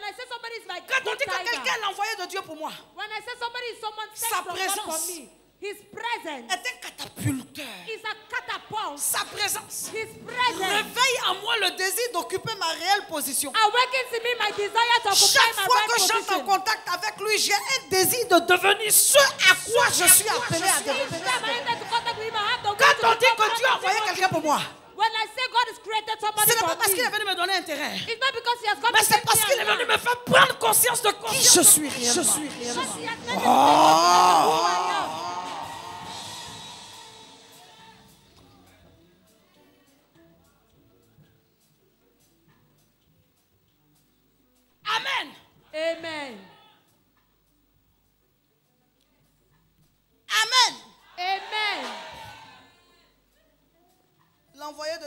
I say somebody is my quand on good dit que quelqu'un tither, est l'envoyé de Dieu pour moi, when I say somebody is someone sent Sa from God présence for me, his presence est un catapulteur. is a catapult. Sa présence His presence réveille en moi le désir d'occuper ma réelle position. awakens in me my desire to occupy Chaque my fois right que j'entre en position. contact avec lui, j'ai un désir de devenir ce à quoi je suis appelé à Each devenir. time I enter to contact with him, I have the will Quand to on dit become que Dieu a envoyé somebody. quelqu'un pour moi, When I say God has created somebody ce n'est for pas parce me, qu'il est venu me donner un terrain, it's not because he has come mais to c'est give parce me qu'il a est venu land. me faire prendre conscience de qui je suis réellement. Because he has made me Oh. who I am.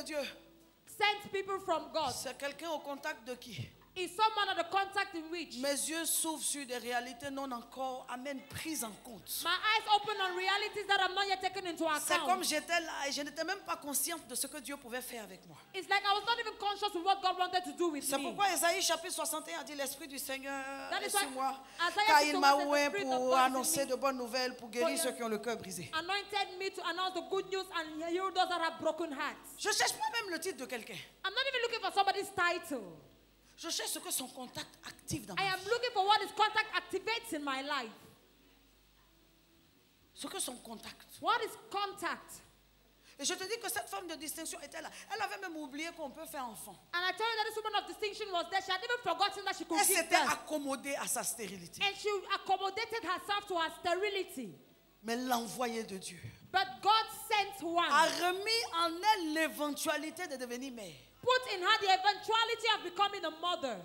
de Dieu, sent people from God c'est quelqu'un au contact de qui? is someone at the contact in which Mes yeux s'ouvrent sur des réalités non encore prises en compte. my eyes open on realities that I'm not yet taken into C'est comme account. j'étais là et je n'étais même pas consciente de ce que Dieu pouvait faire avec moi. It's like I was not even conscious of what God wanted to do with C'est me. pourquoi Ésaïe chapitre 61 a dit l'Esprit du Seigneur That est is sur why moi, Isaiah car il 61 m'a says, oint "The Spirit of pour God is in annoncer me, de bonnes nouvelles, pour guérir For ceux qui ont le cœur brisé. anointed me to announce the good news and heal those that have broken hearts." Je ne cherche pas même le titre de quelqu'un. I'm not even looking for somebody's title. Je cherche ce que son contact active dans I ma am vie. looking for what his contact activates in my life. Ce que son contact. What is contact? Et je te dis que cette forme de distinction était là. Elle avait même oublié qu'on peut faire enfant. And I tell you that this woman of distinction was there. She had even forgotten that she could Elle give s'était birth. accommodée à sa stérilité. And she accommodated herself to her sterility. Mais l'envoyé de Dieu But God sent one. a remis en elle l'éventualité de devenir mère. Put in her the eventuality of becoming a mother.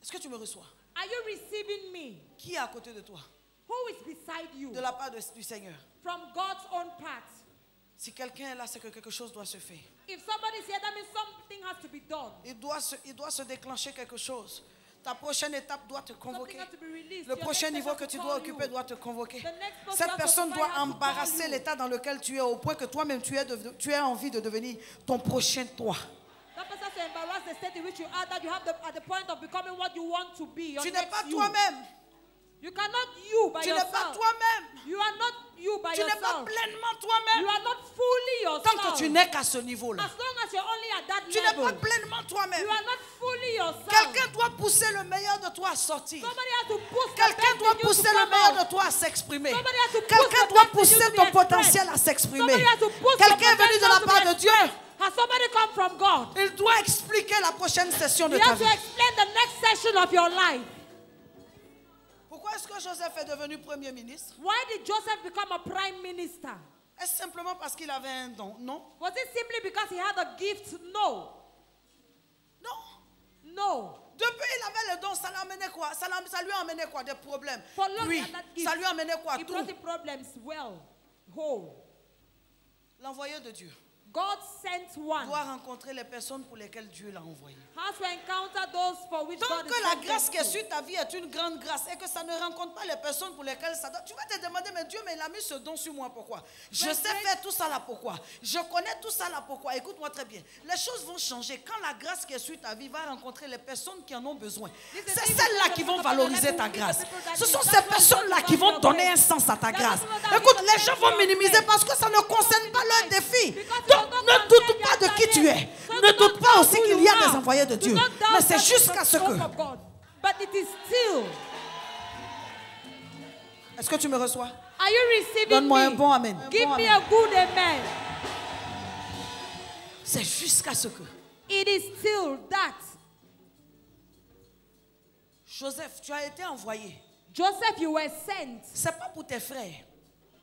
Est-ce que tu me reçois? Are you receiving me? Qui est à côté de toi? Who is beside you? De la part du Seigneur. From God's own part. Si quelqu'un est là, c'est que quelque chose doit se faire. If somebody is here, that means something has to be done. Il doit se déclencher quelque chose. Ta prochaine étape doit te convoquer. Something has to be released. Le Your prochain next niveau person que has tu to dois call occuper you. doit te convoquer. The next person Cette has to personne find doit out to call embarrasser you. l'état dans lequel tu es au point que toi-même tu as envie de devenir ton prochain toi. That person has to embarrass the state in which you are, that you have at the point of becoming what you want to be. Your Tu n'es next pas you. toi-même. You cannot you by Tu n'es yourself. pas toi-même. You are not you by Tu n'es pas yourself. pleinement You toi-même. are not fully yourself. Tant que tu n'es qu'à ce niveau-là. As long as you're only at that Tu n'es level. pas pleinement toi-même. You are not fully yourself. Quelqu'un doit pousser le meilleur de toi à sortir. Somebody has to push the Quelqu'un best doit in you to pousser le come meilleur out. de toi à s'exprimer. Somebody has to push Quelqu'un the doit best in you pousser to be ton expressed. potentiel à s'exprimer. Somebody has to push Quelqu'un your est venu de la potential to part be de Dieu. expressed. Has somebody come from God? Il doit expliquer la prochaine session de You ta have to vie. explain the next session of your life. Pourquoi est-ce que Joseph est devenu premier ministre? Why did Joseph become a prime minister? Est-ce simplement parce qu'il avait un don? Non. Was it simply because he had a gift? No. Non. No. Depuis il avait le don, ça lui amenait quoi? Ça lui a amené quoi? Des problèmes. For long Puis, he had that gift. ça lui a amené quoi? He Tout. brought him problems well, whole. L'envoyé de Dieu God sent one. doit rencontrer les personnes pour lesquelles Dieu l'a envoyé. Has to encounter those for which Tant God que is la sent grâce them qui est to. sur ta vie est une grande grâce et que ça ne rencontre pas les personnes pour lesquelles ça doit, tu vas te demander, mais Dieu, mais il a mis ce don sur moi, pourquoi? Je Mais sais Dieu- faire tout ça là, pourquoi? Je connais tout ça là, pourquoi? Écoute-moi très bien. Les choses vont changer quand la grâce qui est sur ta vie va rencontrer les personnes qui en ont besoin. C'est celles-là qui vont valoriser ta grâce. Ce sont ces personnes-là qui vont donner un sens à ta grâce. Écoute, les gens vont minimiser parce que ça ne concerne pas leur défi. Donc, ne doute pas de qui tu es. Ne doute pas aussi qu'il y a des envoyés de Dieu. Mais c'est jusqu'à ce que... But it is still. Est-ce que tu me reçois? Are you receiving Donne-moi un me? bon amen. Give Bon me amen. a good amen. C'est jusqu'à ce que... It is still that. Joseph, tu as été envoyé. Joseph, you were sent. Ce n'est pas pour tes frères.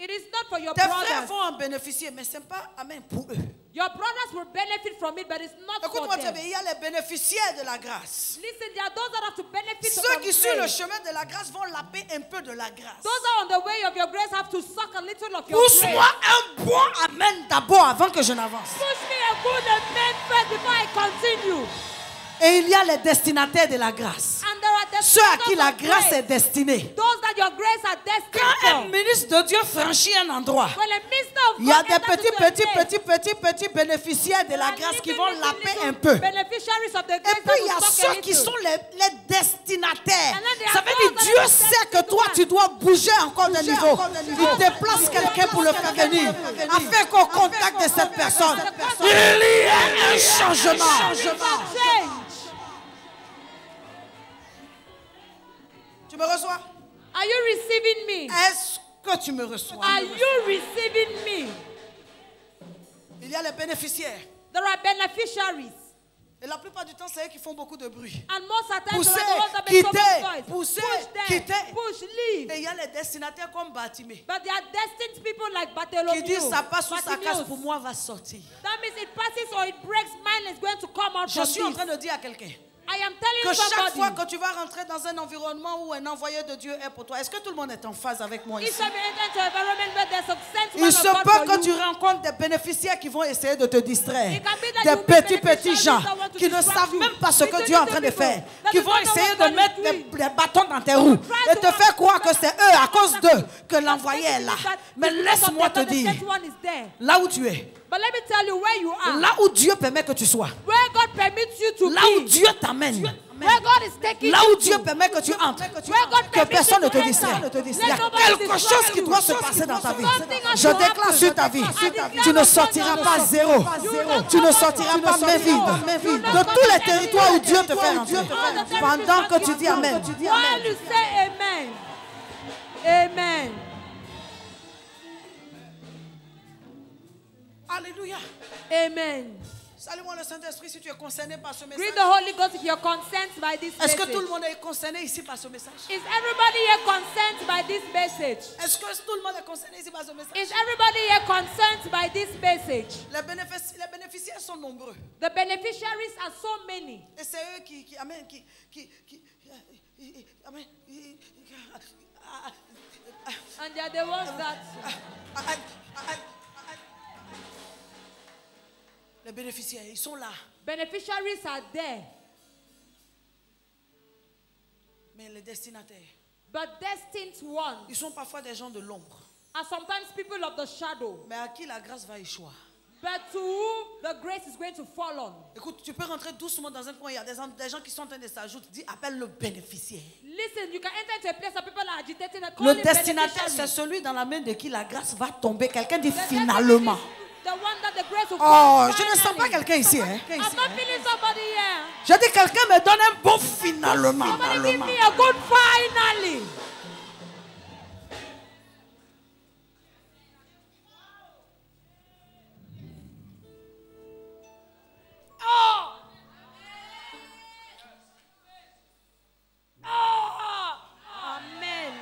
It is not for your Tes frères brothers. vont en bénéficier, mais ce n'est pas amen pour eux. Your brothers will benefit from it, but it's not for Écoute-moi très them. bien, il y a les bénéficiaires de la grâce. Listen, there are those that have to benefit Ceux from qui sur le grace. chemin de la grâce vont laper un peu de la grâce. Those that are on the way of your grace have to suck a little of your Pousse-moi grace. un bon amen d'abord avant que je n'avance. Push me a good amen first before I continue. Et il y a les destinataires de la grâce. And there are the Ceux à qui la of grâce grace. est destinée. Those that your grace are destined Quand un for. ministre de Dieu franchit un endroit, When a minister of il y a God des enters into a place, petits bénéficiaires de la there are grâce qui little, vont little, laper little un peu. beneficiaries of the Et grace puis il y that a will suck a ceux qui little. sont les destinataires. And then there Ça are veut dire those that Dieu are sait que toi destined tu dois bouger encore de niveau. niveau. Il déplace quelqu'un pour le faire venir. Afin qu'au contact de cette personne, il y ait un changement. Change. Tu me reçois? Are you receiving me? Est-ce que tu me reçois? Are you receiving me? Il y a les bénéficiaires. There are beneficiaries. Et la plupart du temps, c'est eux qui font beaucoup de bruit. And most of the time, Pousser, there are the ones that make so quitter, much noise. pousser, Push them, quitter. push, leave. Et il y a les destinataires comme Bartimée But there are destined people like qui Bartholomew. disent ça passe ou ça casse, Bartimaeus. pour moi va sortir. That means it passes or it breaks. Mine is going to come out Je from suis en this. train de dire à quelqu'un, I am telling Que chaque somebody, fois que tu vas rentrer dans un environnement où un envoyé de Dieu est pour toi, est-ce que tout le monde est en phase avec moi ici? if you enter into an environment where there's a sent Il man se of God peut for que you, tu rencontres des bénéficiaires qui vont essayer de te distraire. It can be that Des you'll be petits beneficiaries gens that want to qui ne distract savent you. même pas ce que Little, Dieu est en little train de people faire. that Qui do vont not know essayer what de God is mettre doing. des bâtons dans tes roues try et to te faire croire que c'est eux, à cause d'eux, que But l'envoyé est là. that Mais because of laisse-moi them, te that the dire, sent one is there. là où tu es, But let me tell you where you are. là où Dieu permet que tu sois, Where God permits you to là où be. Dieu t'amène, Where God is taking là you où to. Dieu permet que tu entres, Where God que permits personne you ne te to distrait. enter. Il y a Let nobody quelque distract chose qui you. doit se passer dans ta vie. Something has Je to déclare happen. sur ta vie, I declare tu ne upon sortiras your pas life. zéro. You will not Tu ne come sortiras out pas main vide. zéro. De tous les territoires où Dieu te fait All the rentrer. territories Pendant que God tu dis gives Amen. you. While you say amen. Amen. Alléluia. Amen. Salue-moi le Saint-Esprit si tu es concerné par ce message. Greet the Holy Ghost if you're concerned by this Est-ce que message. tout le monde est concerné ici par ce message? Is everybody here concerned by this message? Est-ce que tout le monde est concerné ici par ce message? Is everybody here concerned by this message? Les bénéficiaires sont nombreux. The beneficiaries are so many. Et c'est eux qui amènent, amen, And they are the ones that les bénéficiaires, ils sont là. beneficiaries are there. Mais les destinataires, But destined ones ils sont parfois des gens de l'ombre. are sometimes people of the shadow. Mais à qui la grâce va échouer? But to whom the grace is going to fall on. Écoute, tu peux rentrer doucement dans un coin, il y a des gens qui sont en train de s'ajouter. Dis, appelle le bénéficiaire. Listen, you can enter into a place where people are agitating and Le calling destinataire, c'est beneficiaries. celui dans la main de qui la grâce va tomber. Quelqu'un dit The finalement. destined is the one that the grace will Oh, fall je ne sens pas finally. quelqu'un ici. Hein? I'm not feeling somebody here. Je dis, quelqu'un me donne un bon finalement. Somebody give me a good finally. Oh. Oh. Amen.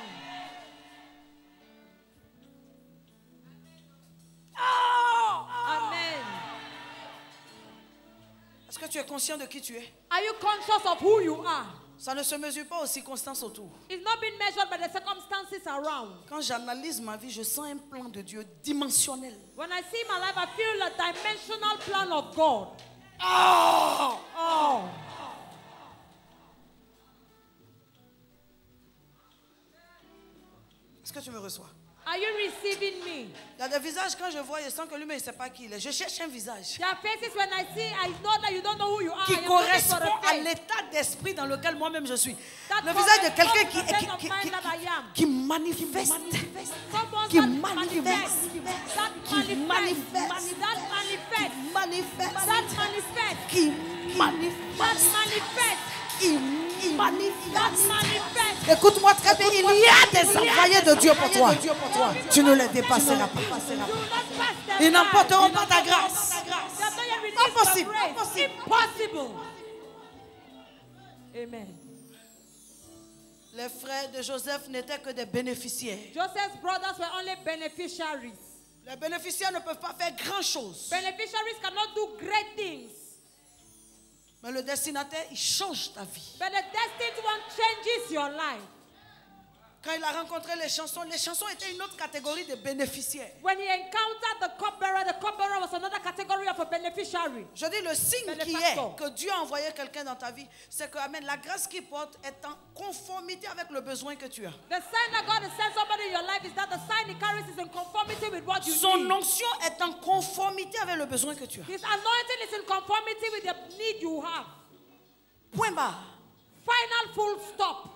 Oh. Amen. Est-ce que tu es conscient de qui tu es? Are you conscious of who you are? Ça ne se mesure pas aux circonstances autour. It's not being measured by the circumstances around. Quand j'analyse ma vie, je sens un plan de Dieu dimensionnel. When I see my life, I feel a dimensional plan of God. Oh! Oh. Est-ce que tu me reçois? Are you receiving me? Il y a des visages, quand je vois, je sens que lui, mais il ne sait pas qui il est. Je cherche un visage There are faces when I see, I know that you don't know who you are. qui I am looking for correspond a à face. l'état d'esprit dans lequel moi-même je suis. That Le visage de quelqu'un corresponds to the state of mind that I am. qui manifeste. Someone Qui that manifeste. manifests. That Qui manifests. manifeste. That manifests. Manifeste. That manifests. Qui That manifeste. manifests. Qui That manifeste. manifests. Écoute-moi très bien, il y a des envoyés de Dieu pour toi. Tu ne les dépasseras pas. Do not pass them Ils by. n'emporteront pas ta grâce. They have not yet released Impossible. the grace. Impossible. Amen. Les frères de Joseph n'étaient que des bénéficiaires. Joseph's brothers were only beneficiaries. Les bénéficiaires ne peuvent pas faire grand-chose. Beneficiaries cannot do great things. Mais le destinataire, il change ta vie. But the destined one changes your life. Quand il a rencontré les chansons étaient une autre catégorie de bénéficiaires. When he encountered the cupbearer was another category of a beneficiary. Je dis le signe qui est que Dieu a envoyé quelqu'un dans ta vie, c'est que amen, la grâce qu'il porte est en conformité avec le besoin que tu as. The sign that God has sent somebody in your life is that the sign he carries is in conformity with what you Son need. onction est en conformité avec le besoin que tu as. His anointing is in conformity with the need you have. Point barre. Final full stop.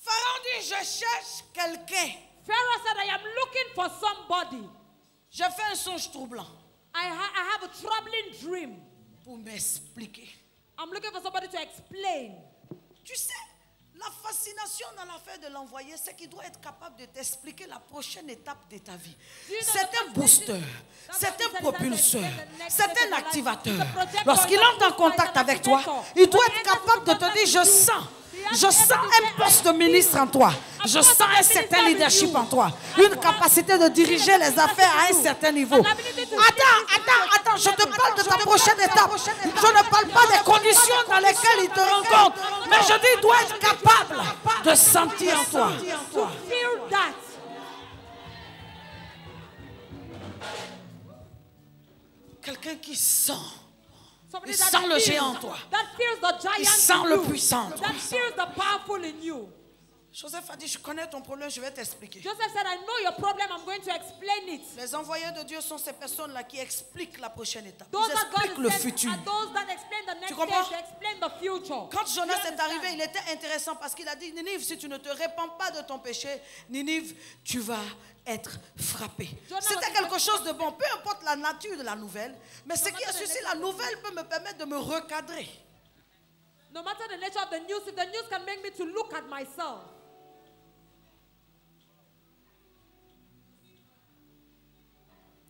Pharaon dit, je cherche quelqu'un. Pharaoh said, I am looking for somebody. J'ai fait un songe troublant I have a troubling dream. pour m'expliquer. I'm looking for somebody to explain. Tu sais, la fascination dans l'affaire de l'envoyé, c'est qu'il doit être capable de t'expliquer la prochaine étape de ta vie. C'est un booster, c'est un propulseur, c'est un activateur. Lorsqu'il entre en contact avec toi, il doit être capable de te dire, je sens un poste de ministre en toi. Je sens un certain leadership en toi. Une capacité de diriger les affaires à un certain niveau. Attends, je te parle de ta prochaine étape. Je ne parle pas des conditions dans lesquelles il te rencontre. Mais je dis, il doit être capable de sentir en toi. To feel that. Quelqu'un qui sent. Somebody Il that sent le feels- géant en toi. That feels the giant Il sent in le you. puissant en toi. That feels the powerful in you. Joseph a dit, je connais ton problème, je vais t'expliquer. Joseph said, I know your problem, I'm going to explain it. Les envoyés de Dieu sont ces personnes-là qui expliquent la prochaine étape. Those Ils that expliquent God le sent futur. are those that explain the next comprends? stage, they explain the future. Quand Jonas You est arrivé, understand? il était intéressant parce qu'il a dit, Ninive, si tu ne te répands pas de ton péché, Ninive, tu vas être frappé. Jonas C'était was- quelque chose de bon, peu importe la nature de la nouvelle, mais ce qui est ceci, la nouvelle peut me permettre de me recadrer. No matter the nature of the news, if the news can make me to look at myself.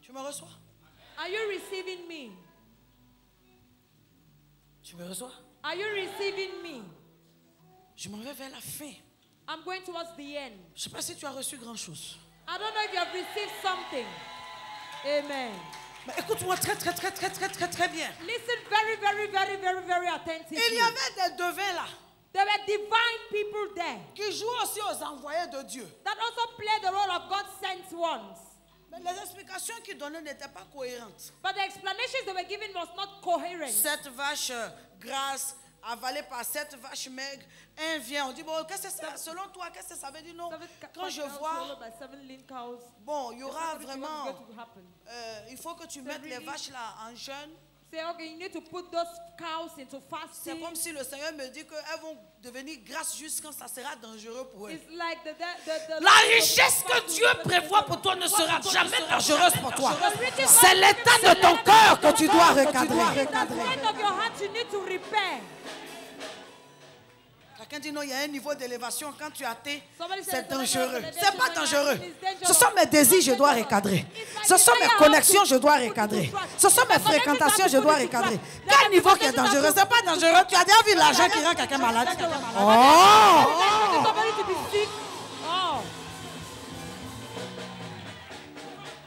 Tu me reçois? Are you receiving me? Tu me reçois? Are you receiving me? Je m'en vais vers la fin. I'm going towards the end. Je ne sais pas si tu as reçu grand-chose. I don't know if you have received something. Amen. Mais écoute-moi très bien. Listen very attentively. Il y avait des devins là There were divine people there qui jouent aussi aux envoyés de Dieu. that also play the role of God's sent ones. Mais les explications qu'ils donnaient n'étaient pas cohérentes. But the explanations they were given was not coherent. Cette vache grasse avalée par cette vache maigre, un vient, on dit, bon, qu'est-ce que ça, selon toi, qu'est-ce que ça veut dire? Non, quand je vois, bon, il y aura vraiment, il faut que tu mettes les vaches là en jeûne. Say, okay, you need to put those cows into C'est fasting. comme si le Seigneur me dit qu'elles vont devenir grasses juste quand ça sera dangereux pour elles. It's like the La richesse que Dieu prévoit pour toi ne sera jamais dangereuse pour toi. C'est l'état de ton cœur que tu dois recadrer. the state of your heart you need to repair. Quelqu'un dit non, il y a un niveau d'élévation quand tu as atteint, Somebody says, c'est "No, no, no, dangereux. no, no, C'est pas no, dangereux. no, it's dangerous." Ce sont mes désirs, je dois recadrer. Ce sont mes connexions, je dois recadrer. Ce sont mes fréquentations, je dois recadrer. Quel niveau qui est dangereux? C'est pas dangereux. Tu as déjà vu l'argent qui rend quelqu'un malade? Oh! Somebody to be sick. Oh.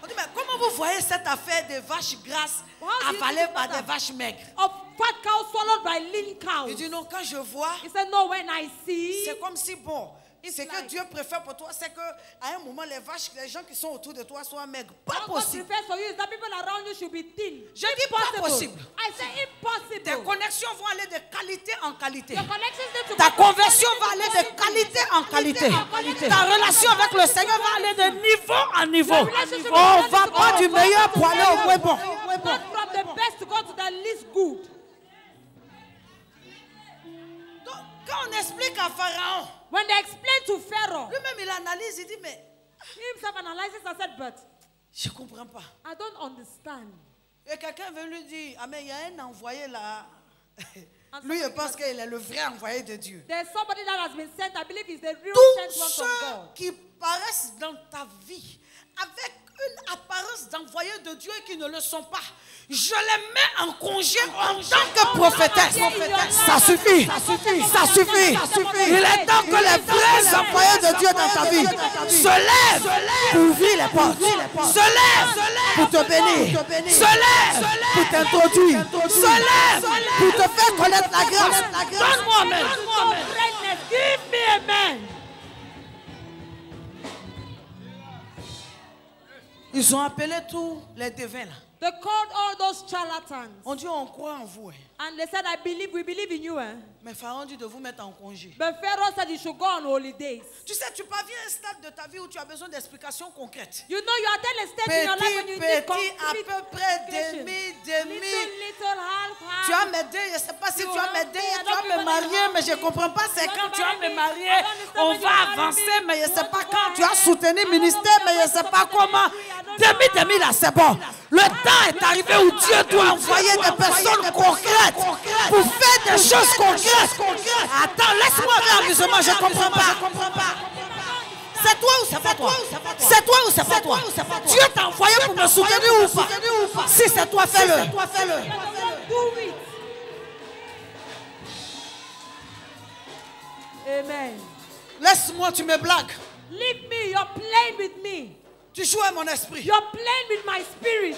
On dit, mais comment vous voyez cette affaire des vaches grasses avalées par des vaches maigres? Of fat cows swallowed by lean cows. Il dit non, quand je vois, He said, no, when I see, c'est comme si, bon, ce que like- Dieu préfère pour toi, c'est qu'à un moment, les vaches, les gens qui sont autour de toi soient maigres. Pas what God possible. prefers for you is that people around you should be thin. Je dis pas possible. I say impossible. Tes connexions vont aller de qualité en qualité. Your connections need to Ta go conversion from va aller quality de qualité en qualité. qualité. Ta relation avec le Seigneur va aller de niveau en niveau. relationship On with va God pas is du from meilleur the pour aller au moins bon. Not from the best to go to the least good. Donc, quand on explique à Pharaon, When they explained to Pharaoh, lui-même il analyse, il dit mais he himself analyzes and said, but je comprends pas. I don't understand. Et quelqu'un veut lui dire, ah mais il y a un envoyé là. Lui il pense qu'il est le vrai envoyé de Dieu. There's somebody that has been sent. I believe he's the real Tous sent one from ceux God. qui paraissent dans ta vie avec une apparence d'envoyé de Dieu et qui ne le sont pas, je les mets en congé en tant que prophétesse. Ça suffit. Ça suffit. Il est temps que les vrais employés de Dieu dans ta vie se lèvent pour ouvrir les portes, se lèvent pour te bénir, se lèvent pour t'introduire, se lèvent pour te faire connaître la grâce. Donne-moi amen. Greatness, give me amen. Ils ont appelé tous les devins là. They called all those charlatans. On dit on croit en vous. And they said, we believe in you. Mais Pharaon dit de vous mettre en congé. But Pharaoh said you should go on holidays. Tu sais, tu parviens à un stade de ta vie où tu as besoin d'explications concrètes. You know, you are at a stage in your life when you need Petit, à concrete peu près, explication. demi. Little, half. Tu vas m'aider, je ne sais pas si tu vas m'aider, tu vas me marier, mais je ne comprends pas, c'est quand tu vas me marier, on va avancer, mais je ne sais pas quand. Tu as soutenu le ministère, mais je ne sais pas comment. Demi là, c'est bon. Le temps est arrivé où Dieu doit envoyer des personnes concrètes pour faire des choses concrètes. Attends, laisse-moi aller amusement, je ne comprends pas. C'est toi ou c'est pas toi? C'est toi ou c'est pas toi? Dieu t'a envoyé pour me soutenir ou pas? Si c'est toi, fais-le. Do it. Amen. Laisse-moi, tu me blagues. Leave me. You're playing with me. Tu joues à mon esprit. You're playing with my spirit.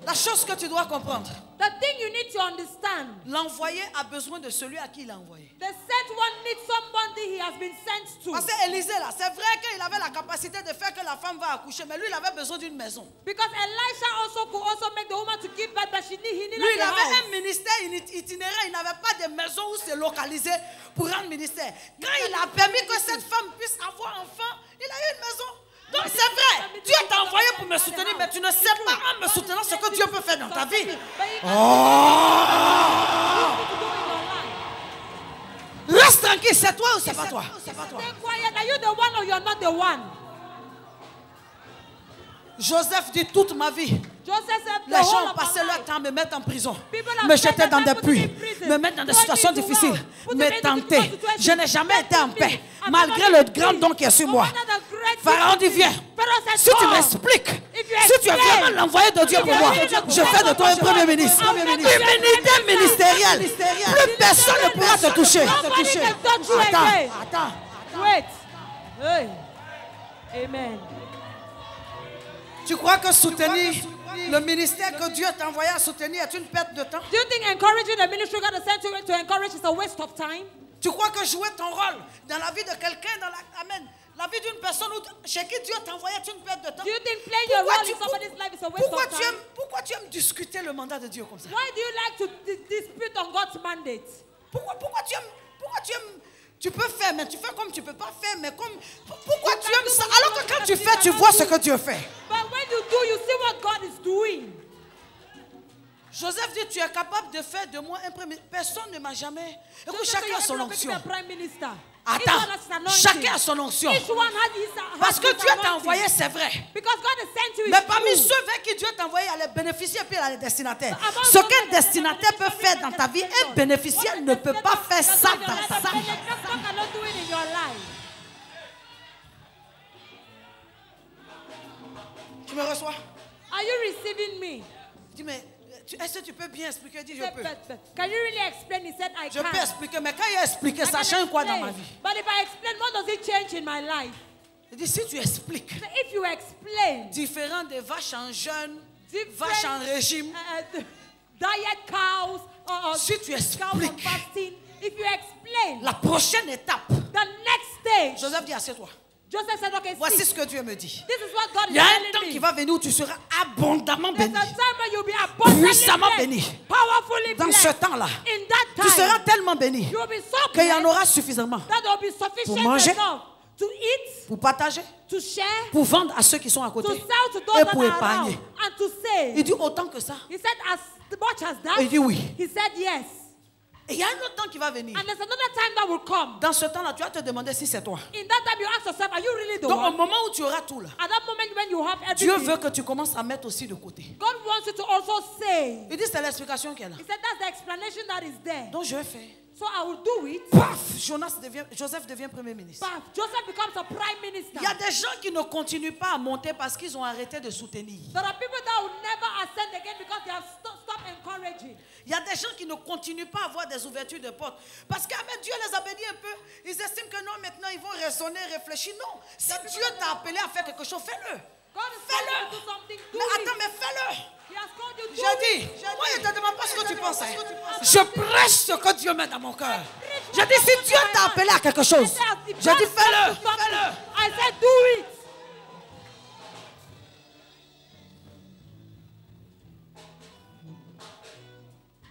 La chose que tu dois comprendre, The thing you need to understand, l'envoyé a besoin de celui à qui il a envoyé. the sent one needs somebody he has been sent to. Parce qu'Élisée là, c'est vrai qu'il avait la capacité de faire que la femme va accoucher, mais lui il avait besoin d'une maison. Because Elisha also could also make the woman to give birth, but he needed Lui il a avait house. un ministère itinérant, il n'avait pas de maison où se localiser pour rendre ministère. Quand il a permis que cette femme puisse avoir enfant, il a eu une maison. Donc c'est vrai, Dieu t'a envoyé pour me soutenir, mais tu ne sais pas en me soutenant ce que Dieu peut faire dans ta vie. Reste tranquille, c'est toi ou c'est pas toi? Stay quiet. Are you the one or you're not the one? Joseph dit toute ma vie. Joseph said Les the gens whole ont of passé my leur life. temps à me mettre en prison, have me spent jeter dans their des time putting puits, me in prison, me mettre dans des put me situations into difficiles, hell, put me me into tenter. difficult Je n'ai jamais été en paix, malgré le grand don qui est sur moi. Pharaon dit viens, si tu m'expliques, si tu es vraiment l'envoyé de Dieu pour moi, je fais de toi un premier ministre. Immunité ministérielle, plus personne ne pourra te toucher. Attends. Wait. Hey. Amen. Tu crois que soutenir le ministère que Dieu t'a envoyé à soutenir est une perte de temps? Do you think encouraging the ministry God has sent you to encourage is a waste of time? Tu crois que jouer ton rôle dans la vie de quelqu'un, dans la vie d'une personne chez qui Dieu t'a envoyé est une perte de temps? Do you think playing your role in somebody's life is a waste of time? Pourquoi tu aimes discuter le mandat de Dieu comme ça? Why do you like to dispute on God's mandate? Pourquoi tu aimes tu peux faire, mais tu fais comme tu ne peux pas faire, mais comme... Pourquoi tu aimes ça? Alors que quand tu fais, tu vois ce que Dieu fait. But when you do, you see what God is doing. Joseph dit, tu es capable de faire de moi un premier... Personne ne m'a jamais... Écoute, chacun a son onction. Attends, chacun a son onction. Parce que Dieu t'a envoyé, c'est vrai. Mais parmi ceux vers qui Dieu t'a envoyé, il y a les bénéficiaires et puis il y a les destinataires. Ce qu'un destinataire peut faire dans ta vie, un bénéficiaire ne peut pas faire ça dans ta vie. Tu me reçois? Are you receiving me? Dis, mais est-ce que tu peux bien expliquer? Dis, je peux. Can you really explain? He said, I Je can. peux expliquer, mais quand il a expliqué, ça change quoi dans ma vie? But if I explain, what does it change in my life? Il dit, si tu expliques, So if you explain, différent des vaches en jeûne, vaches en régime, diet cows, or si tu cows on expliques, fasting, if you explain, la prochaine étape, the next stage, Joseph dit, assieds-toi. Joseph said, okay, Voici see, ce que Dieu me dit. this is what God Il is y a un telling temps me. qui va venir où tu seras abondamment There's béni. a time when you'll be abundantly Puissamment blessed, béni. powerfully Dans blessed. ce temps-là, In that tu seras time, tellement béni you will be so qu'il y en blessed aura suffisamment that there will be sufficient manger, enough to eat, pour partager, to share, pour vendre à ceux qui sont à to côté sell to those et that pour are around, épargner. and to save. Il dit autant que ça. He said, as much as that, Il dit oui. he said yes. Et il y a un autre temps qui va venir. And there's another time that will come. Dans ce temps-là, tu vas te demander si c'est toi. In that time, you ask yourself, are you really the Donc au one? moment où tu auras tout là, At that moment when you have Dieu everything, veut que tu commences à mettre aussi de côté. God wants you to also say. Il dit c'est l'explication qui est là. He said, that's the explanation that is there. Donc je vais faire. So I will do it. Paf, Joseph devient premier ministre. But Joseph becomes a prime minister. Il y a des gens qui ne continuent pas à monter parce qu'ils ont arrêté de soutenir. There are people that will never ascend again because they have stopped encouraging. Il y a des gens qui ne continuent pas à avoir des ouvertures de portes. Parce que Dieu les a bénis un peu. Ils estiment que non, maintenant ils vont raisonner, réfléchir. Non, si Dieu t'a appelé à faire quelque chose, fais-le. Fais-le. Mais attends, mais fais-le. He has called you to J'ai dit, moi je ne te demande pas ce que tu penses. Je prêche ce que Dieu met dans mon cœur. J'ai dit, si Dieu t'a appelé à quelque chose, j'ai dit, fais-le. Fais-le. I said, do it.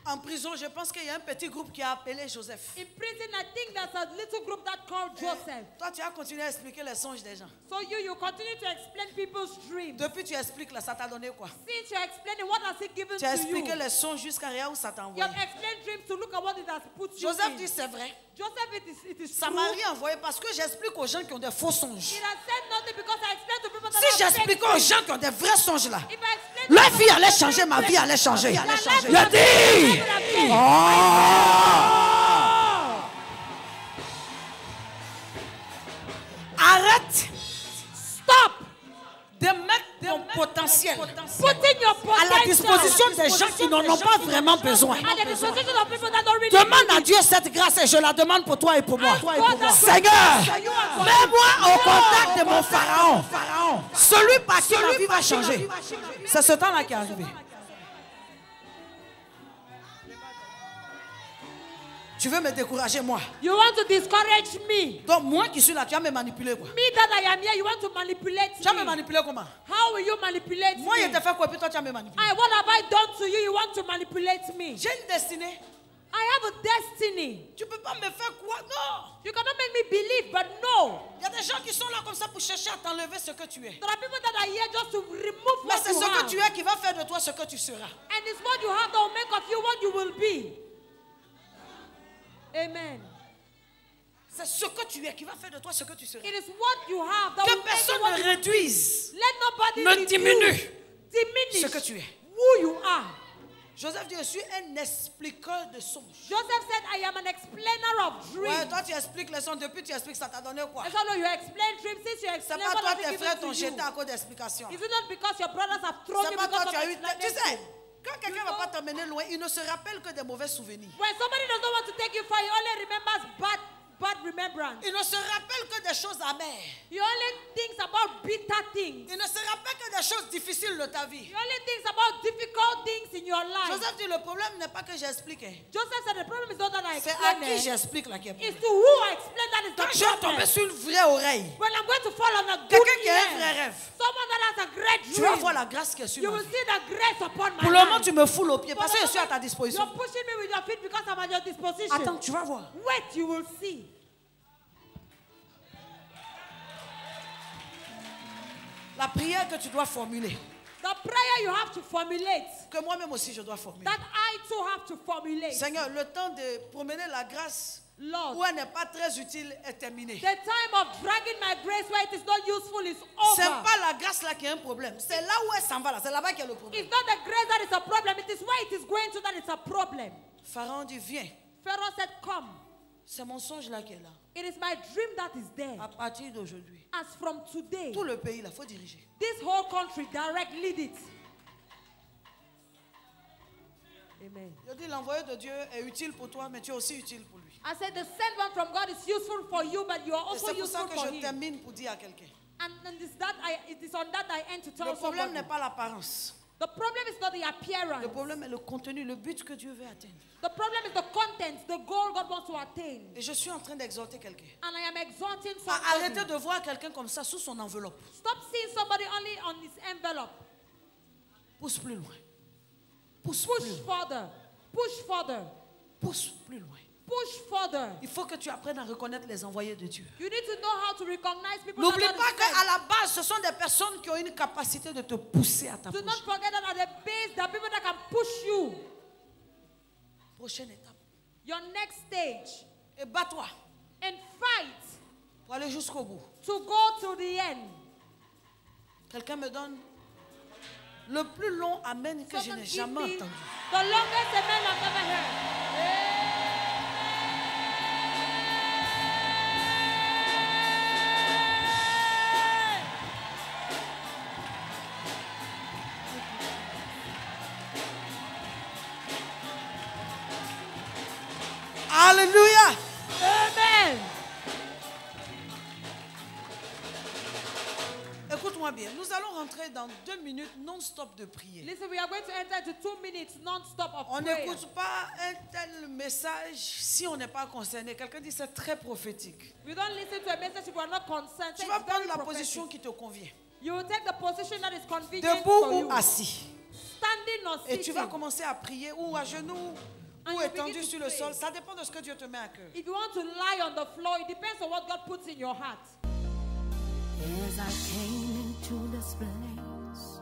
En prison, je pense qu'il y a un petit groupe qui a appelé Joseph. In prison, I think there's a little group that called Joseph. Toi, tu as continué à expliquer les songes des gens. So you continue to explain people's dreams. Depuis tu expliques là, ça t'a donné quoi? Since you're explaining, what has it given Tu as to you? expliqué les songes jusqu'à rien où ça t'a You envoyé. have explained dreams to look at what it has put you Joseph in. dit c'est vrai. Joseph, it is Ça true. m'a rien envoyé parce que j'explique aux gens qui ont des faux songes. It has said nothing because I explained to people that Si have j'expliquais fake aux dreams. gens qui ont des vrais songes là, If I explain leur to vie people allait that changer, have ma vie allait changer. their life Il a dit, arrête stop de mettre ton potentiel putting your à la disposition des gens qui n'en ont pas vraiment besoin. at the disposition of people that don't really Demande need à it. Dieu cette grâce et je la demande pour toi et pour moi. God, Seigneur, mets-moi au contact de mon pharaon. Celui par qui ma vie va changer. C'est ce temps-là qui est arrivé. Tu veux me décourager, moi. You want to discourage me. Donc, moi qui suis là, tu vas me manipuler, quoi. Me that I am here, you want to manipulate Tu vas me me. manipuler comment? How will you manipulate Moi, je me? te fais quoi, puis toi, tu vas me manipuler. What have I done to you? You want to manipulate me? J'ai une destinée. I have a destiny. Tu ne peux pas me faire quoi? Non. You cannot make me believe, but no. Il y a des gens qui sont là comme ça pour chercher à t'enlever ce que tu es. There are people that are here just to remove Mais what c'est you ce que have. tu es qui va faire de toi ce que tu seras. And it's what you have that will make of you what you will be. Amen. C'est ce que tu es qui va faire de toi ce que tu seras. It is what you have that Que will make you personne what ne you will be. réduise, Let nobody ne reduce, diminue diminish ce que tu es. who you are. Joseph dit, je suis un expliqueur de songes. Joseph said, I am an explainer of dreams. Ouais, toi tu expliques les songes, depuis tu expliques, ça t'a donné quoi? And so no, you explain dreams. Since you C'est explain, pas what toi, has tes it frères given t'ont to you? jeté à cause d'explications. Is it not because your brothers have thrown C'est you pas toi, because tu of as eu... Tu sais, explanation? quand quelqu'un ne va pas t'emmener loin, il ne se rappelle que des mauvais souvenirs. When somebody doesn't want to take you far, he only remembers bad remembrance. Il ne se rappelle que des choses amères. He only thinks about bitter things. Il ne se rappelle que des choses difficiles de ta vie. He only thinks about difficult things in your life. Joseph dit, le problème n'est pas que j'explique. Joseph said the problem is not that I C'est à explain qui it. j'explique là qui est It's problème. to who I explain that is Quand the je vais problem. tomber sur une vraie oreille, When I'm going to fall on a good quelqu'un qui a un ear, vrai rêve, someone that has a great tu vas dream, voir la grâce qui est sur you ma will vie. see the grace upon my Pour le moment, life. tu me foules aux pieds For parce the que je suis à ta moment, disposition. You're pushing me with your feet because I'm at your disposition. Attends, tu vas voir. Wait, you will see. La prière que tu dois formuler, The prayer you have to formulate, que moi-même aussi je dois formuler. that I too have to formulate. Seigneur, le temps de promener la grâce Lord, où elle n'est pas très utile est terminé. the time of dragging my grace where it is not useful is C'est over. pas la grâce là qui est un problème. C'est là où elle s'en va là. C'est là-bas qu'il y a le problème. It's not the grace that is a problem. It is where it is going to that it's a problem. Pharaon dit, viens. Pharaoh said, come. C'est mon songe là qui est là. It is my dream that is there. À partir d'aujourd'hui, As from today, tout le pays là, faut diriger. this whole country, direct lead it. Amen. Je dis, l'envoyé de Dieu est utile pour toi, mais tu es aussi utile pour lui. I said the sent one from God is useful for you, but you are Et also c'est pour ça useful que for je him. termine pour dire à quelqu'un. And it is on that I end to tell Le problème somebody. n'est pas l'apparence. The problem is not the appearance. Le problème est le contenu, le but que Dieu veut atteindre. The problem is the content, the goal God wants to attain. Et je suis en train d'exhorter quelqu'un And I am exhorting à somebody. arrêter de voir quelqu'un comme ça sous son enveloppe. Stop seeing somebody only on his envelope. Pousse plus loin. Pousse Push plus loin. further. Push further. Pousse plus loin. Push further. Il faut que tu apprennes à reconnaître les envoyés de Dieu. You need to know how to recognize people. N'oublie that pas God is qu'à sent. la base, ce sont des personnes qui ont une capacité de te pousser à ta Do not prochaine. forget that at the base, there are people that can push you. Prochaine étape. Your next stage. Et bats-toi And fight pour aller jusqu'au bout. to go to the end. Quelqu'un me donne le plus long amen que je Someone n'ai give jamais me entendu. the longest amen I've ever heard. Alléluia. Amen. Écoute-moi bien, nous allons rentrer dans 2 minutes non-stop de prière. Listen, we are going to enter into 2 minutes non-stop of On prayer. n'écoute pas un tel message si on n'est pas concerné. Quelqu'un dit c'est très prophétique. We don't listen to a message if we are not concerned. Tu It's vas very prendre la prophetic. position qui te convient. You will take the position that is convenient Debout for ou you. assis. Standing or Et tu vas sitting. commencer à prier ou à genoux And ou you étendu begin to sur le pray. sol. Ça dépend de ce que Dieu te met à cœur. If you want to lie on the floor, it depends on what God puts in your heart. As I came into this place,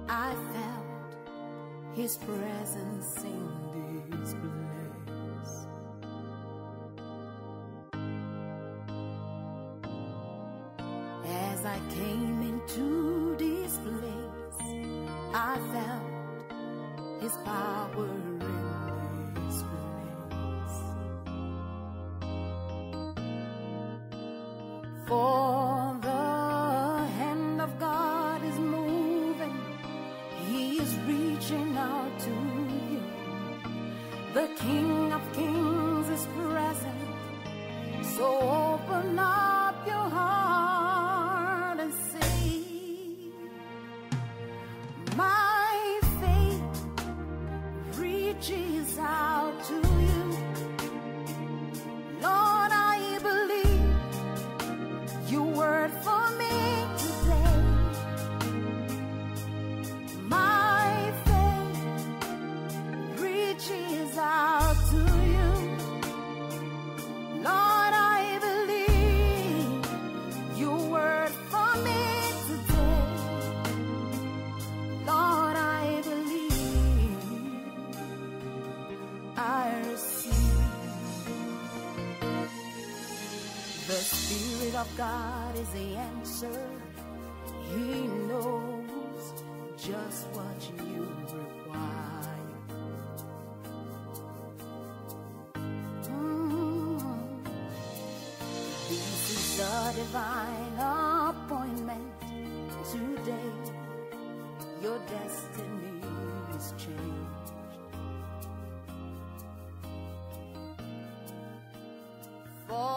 I felt His presence in this place. As I came into this place, I felt His power in this place. For the hand of God is moving, He is reaching out to you. The King of Kings is present, so open up your heart and say, my faith reaches out to you. Spirit of God is the answer. He knows just what you require. This is a divine appointment. Today, your destiny is changed. For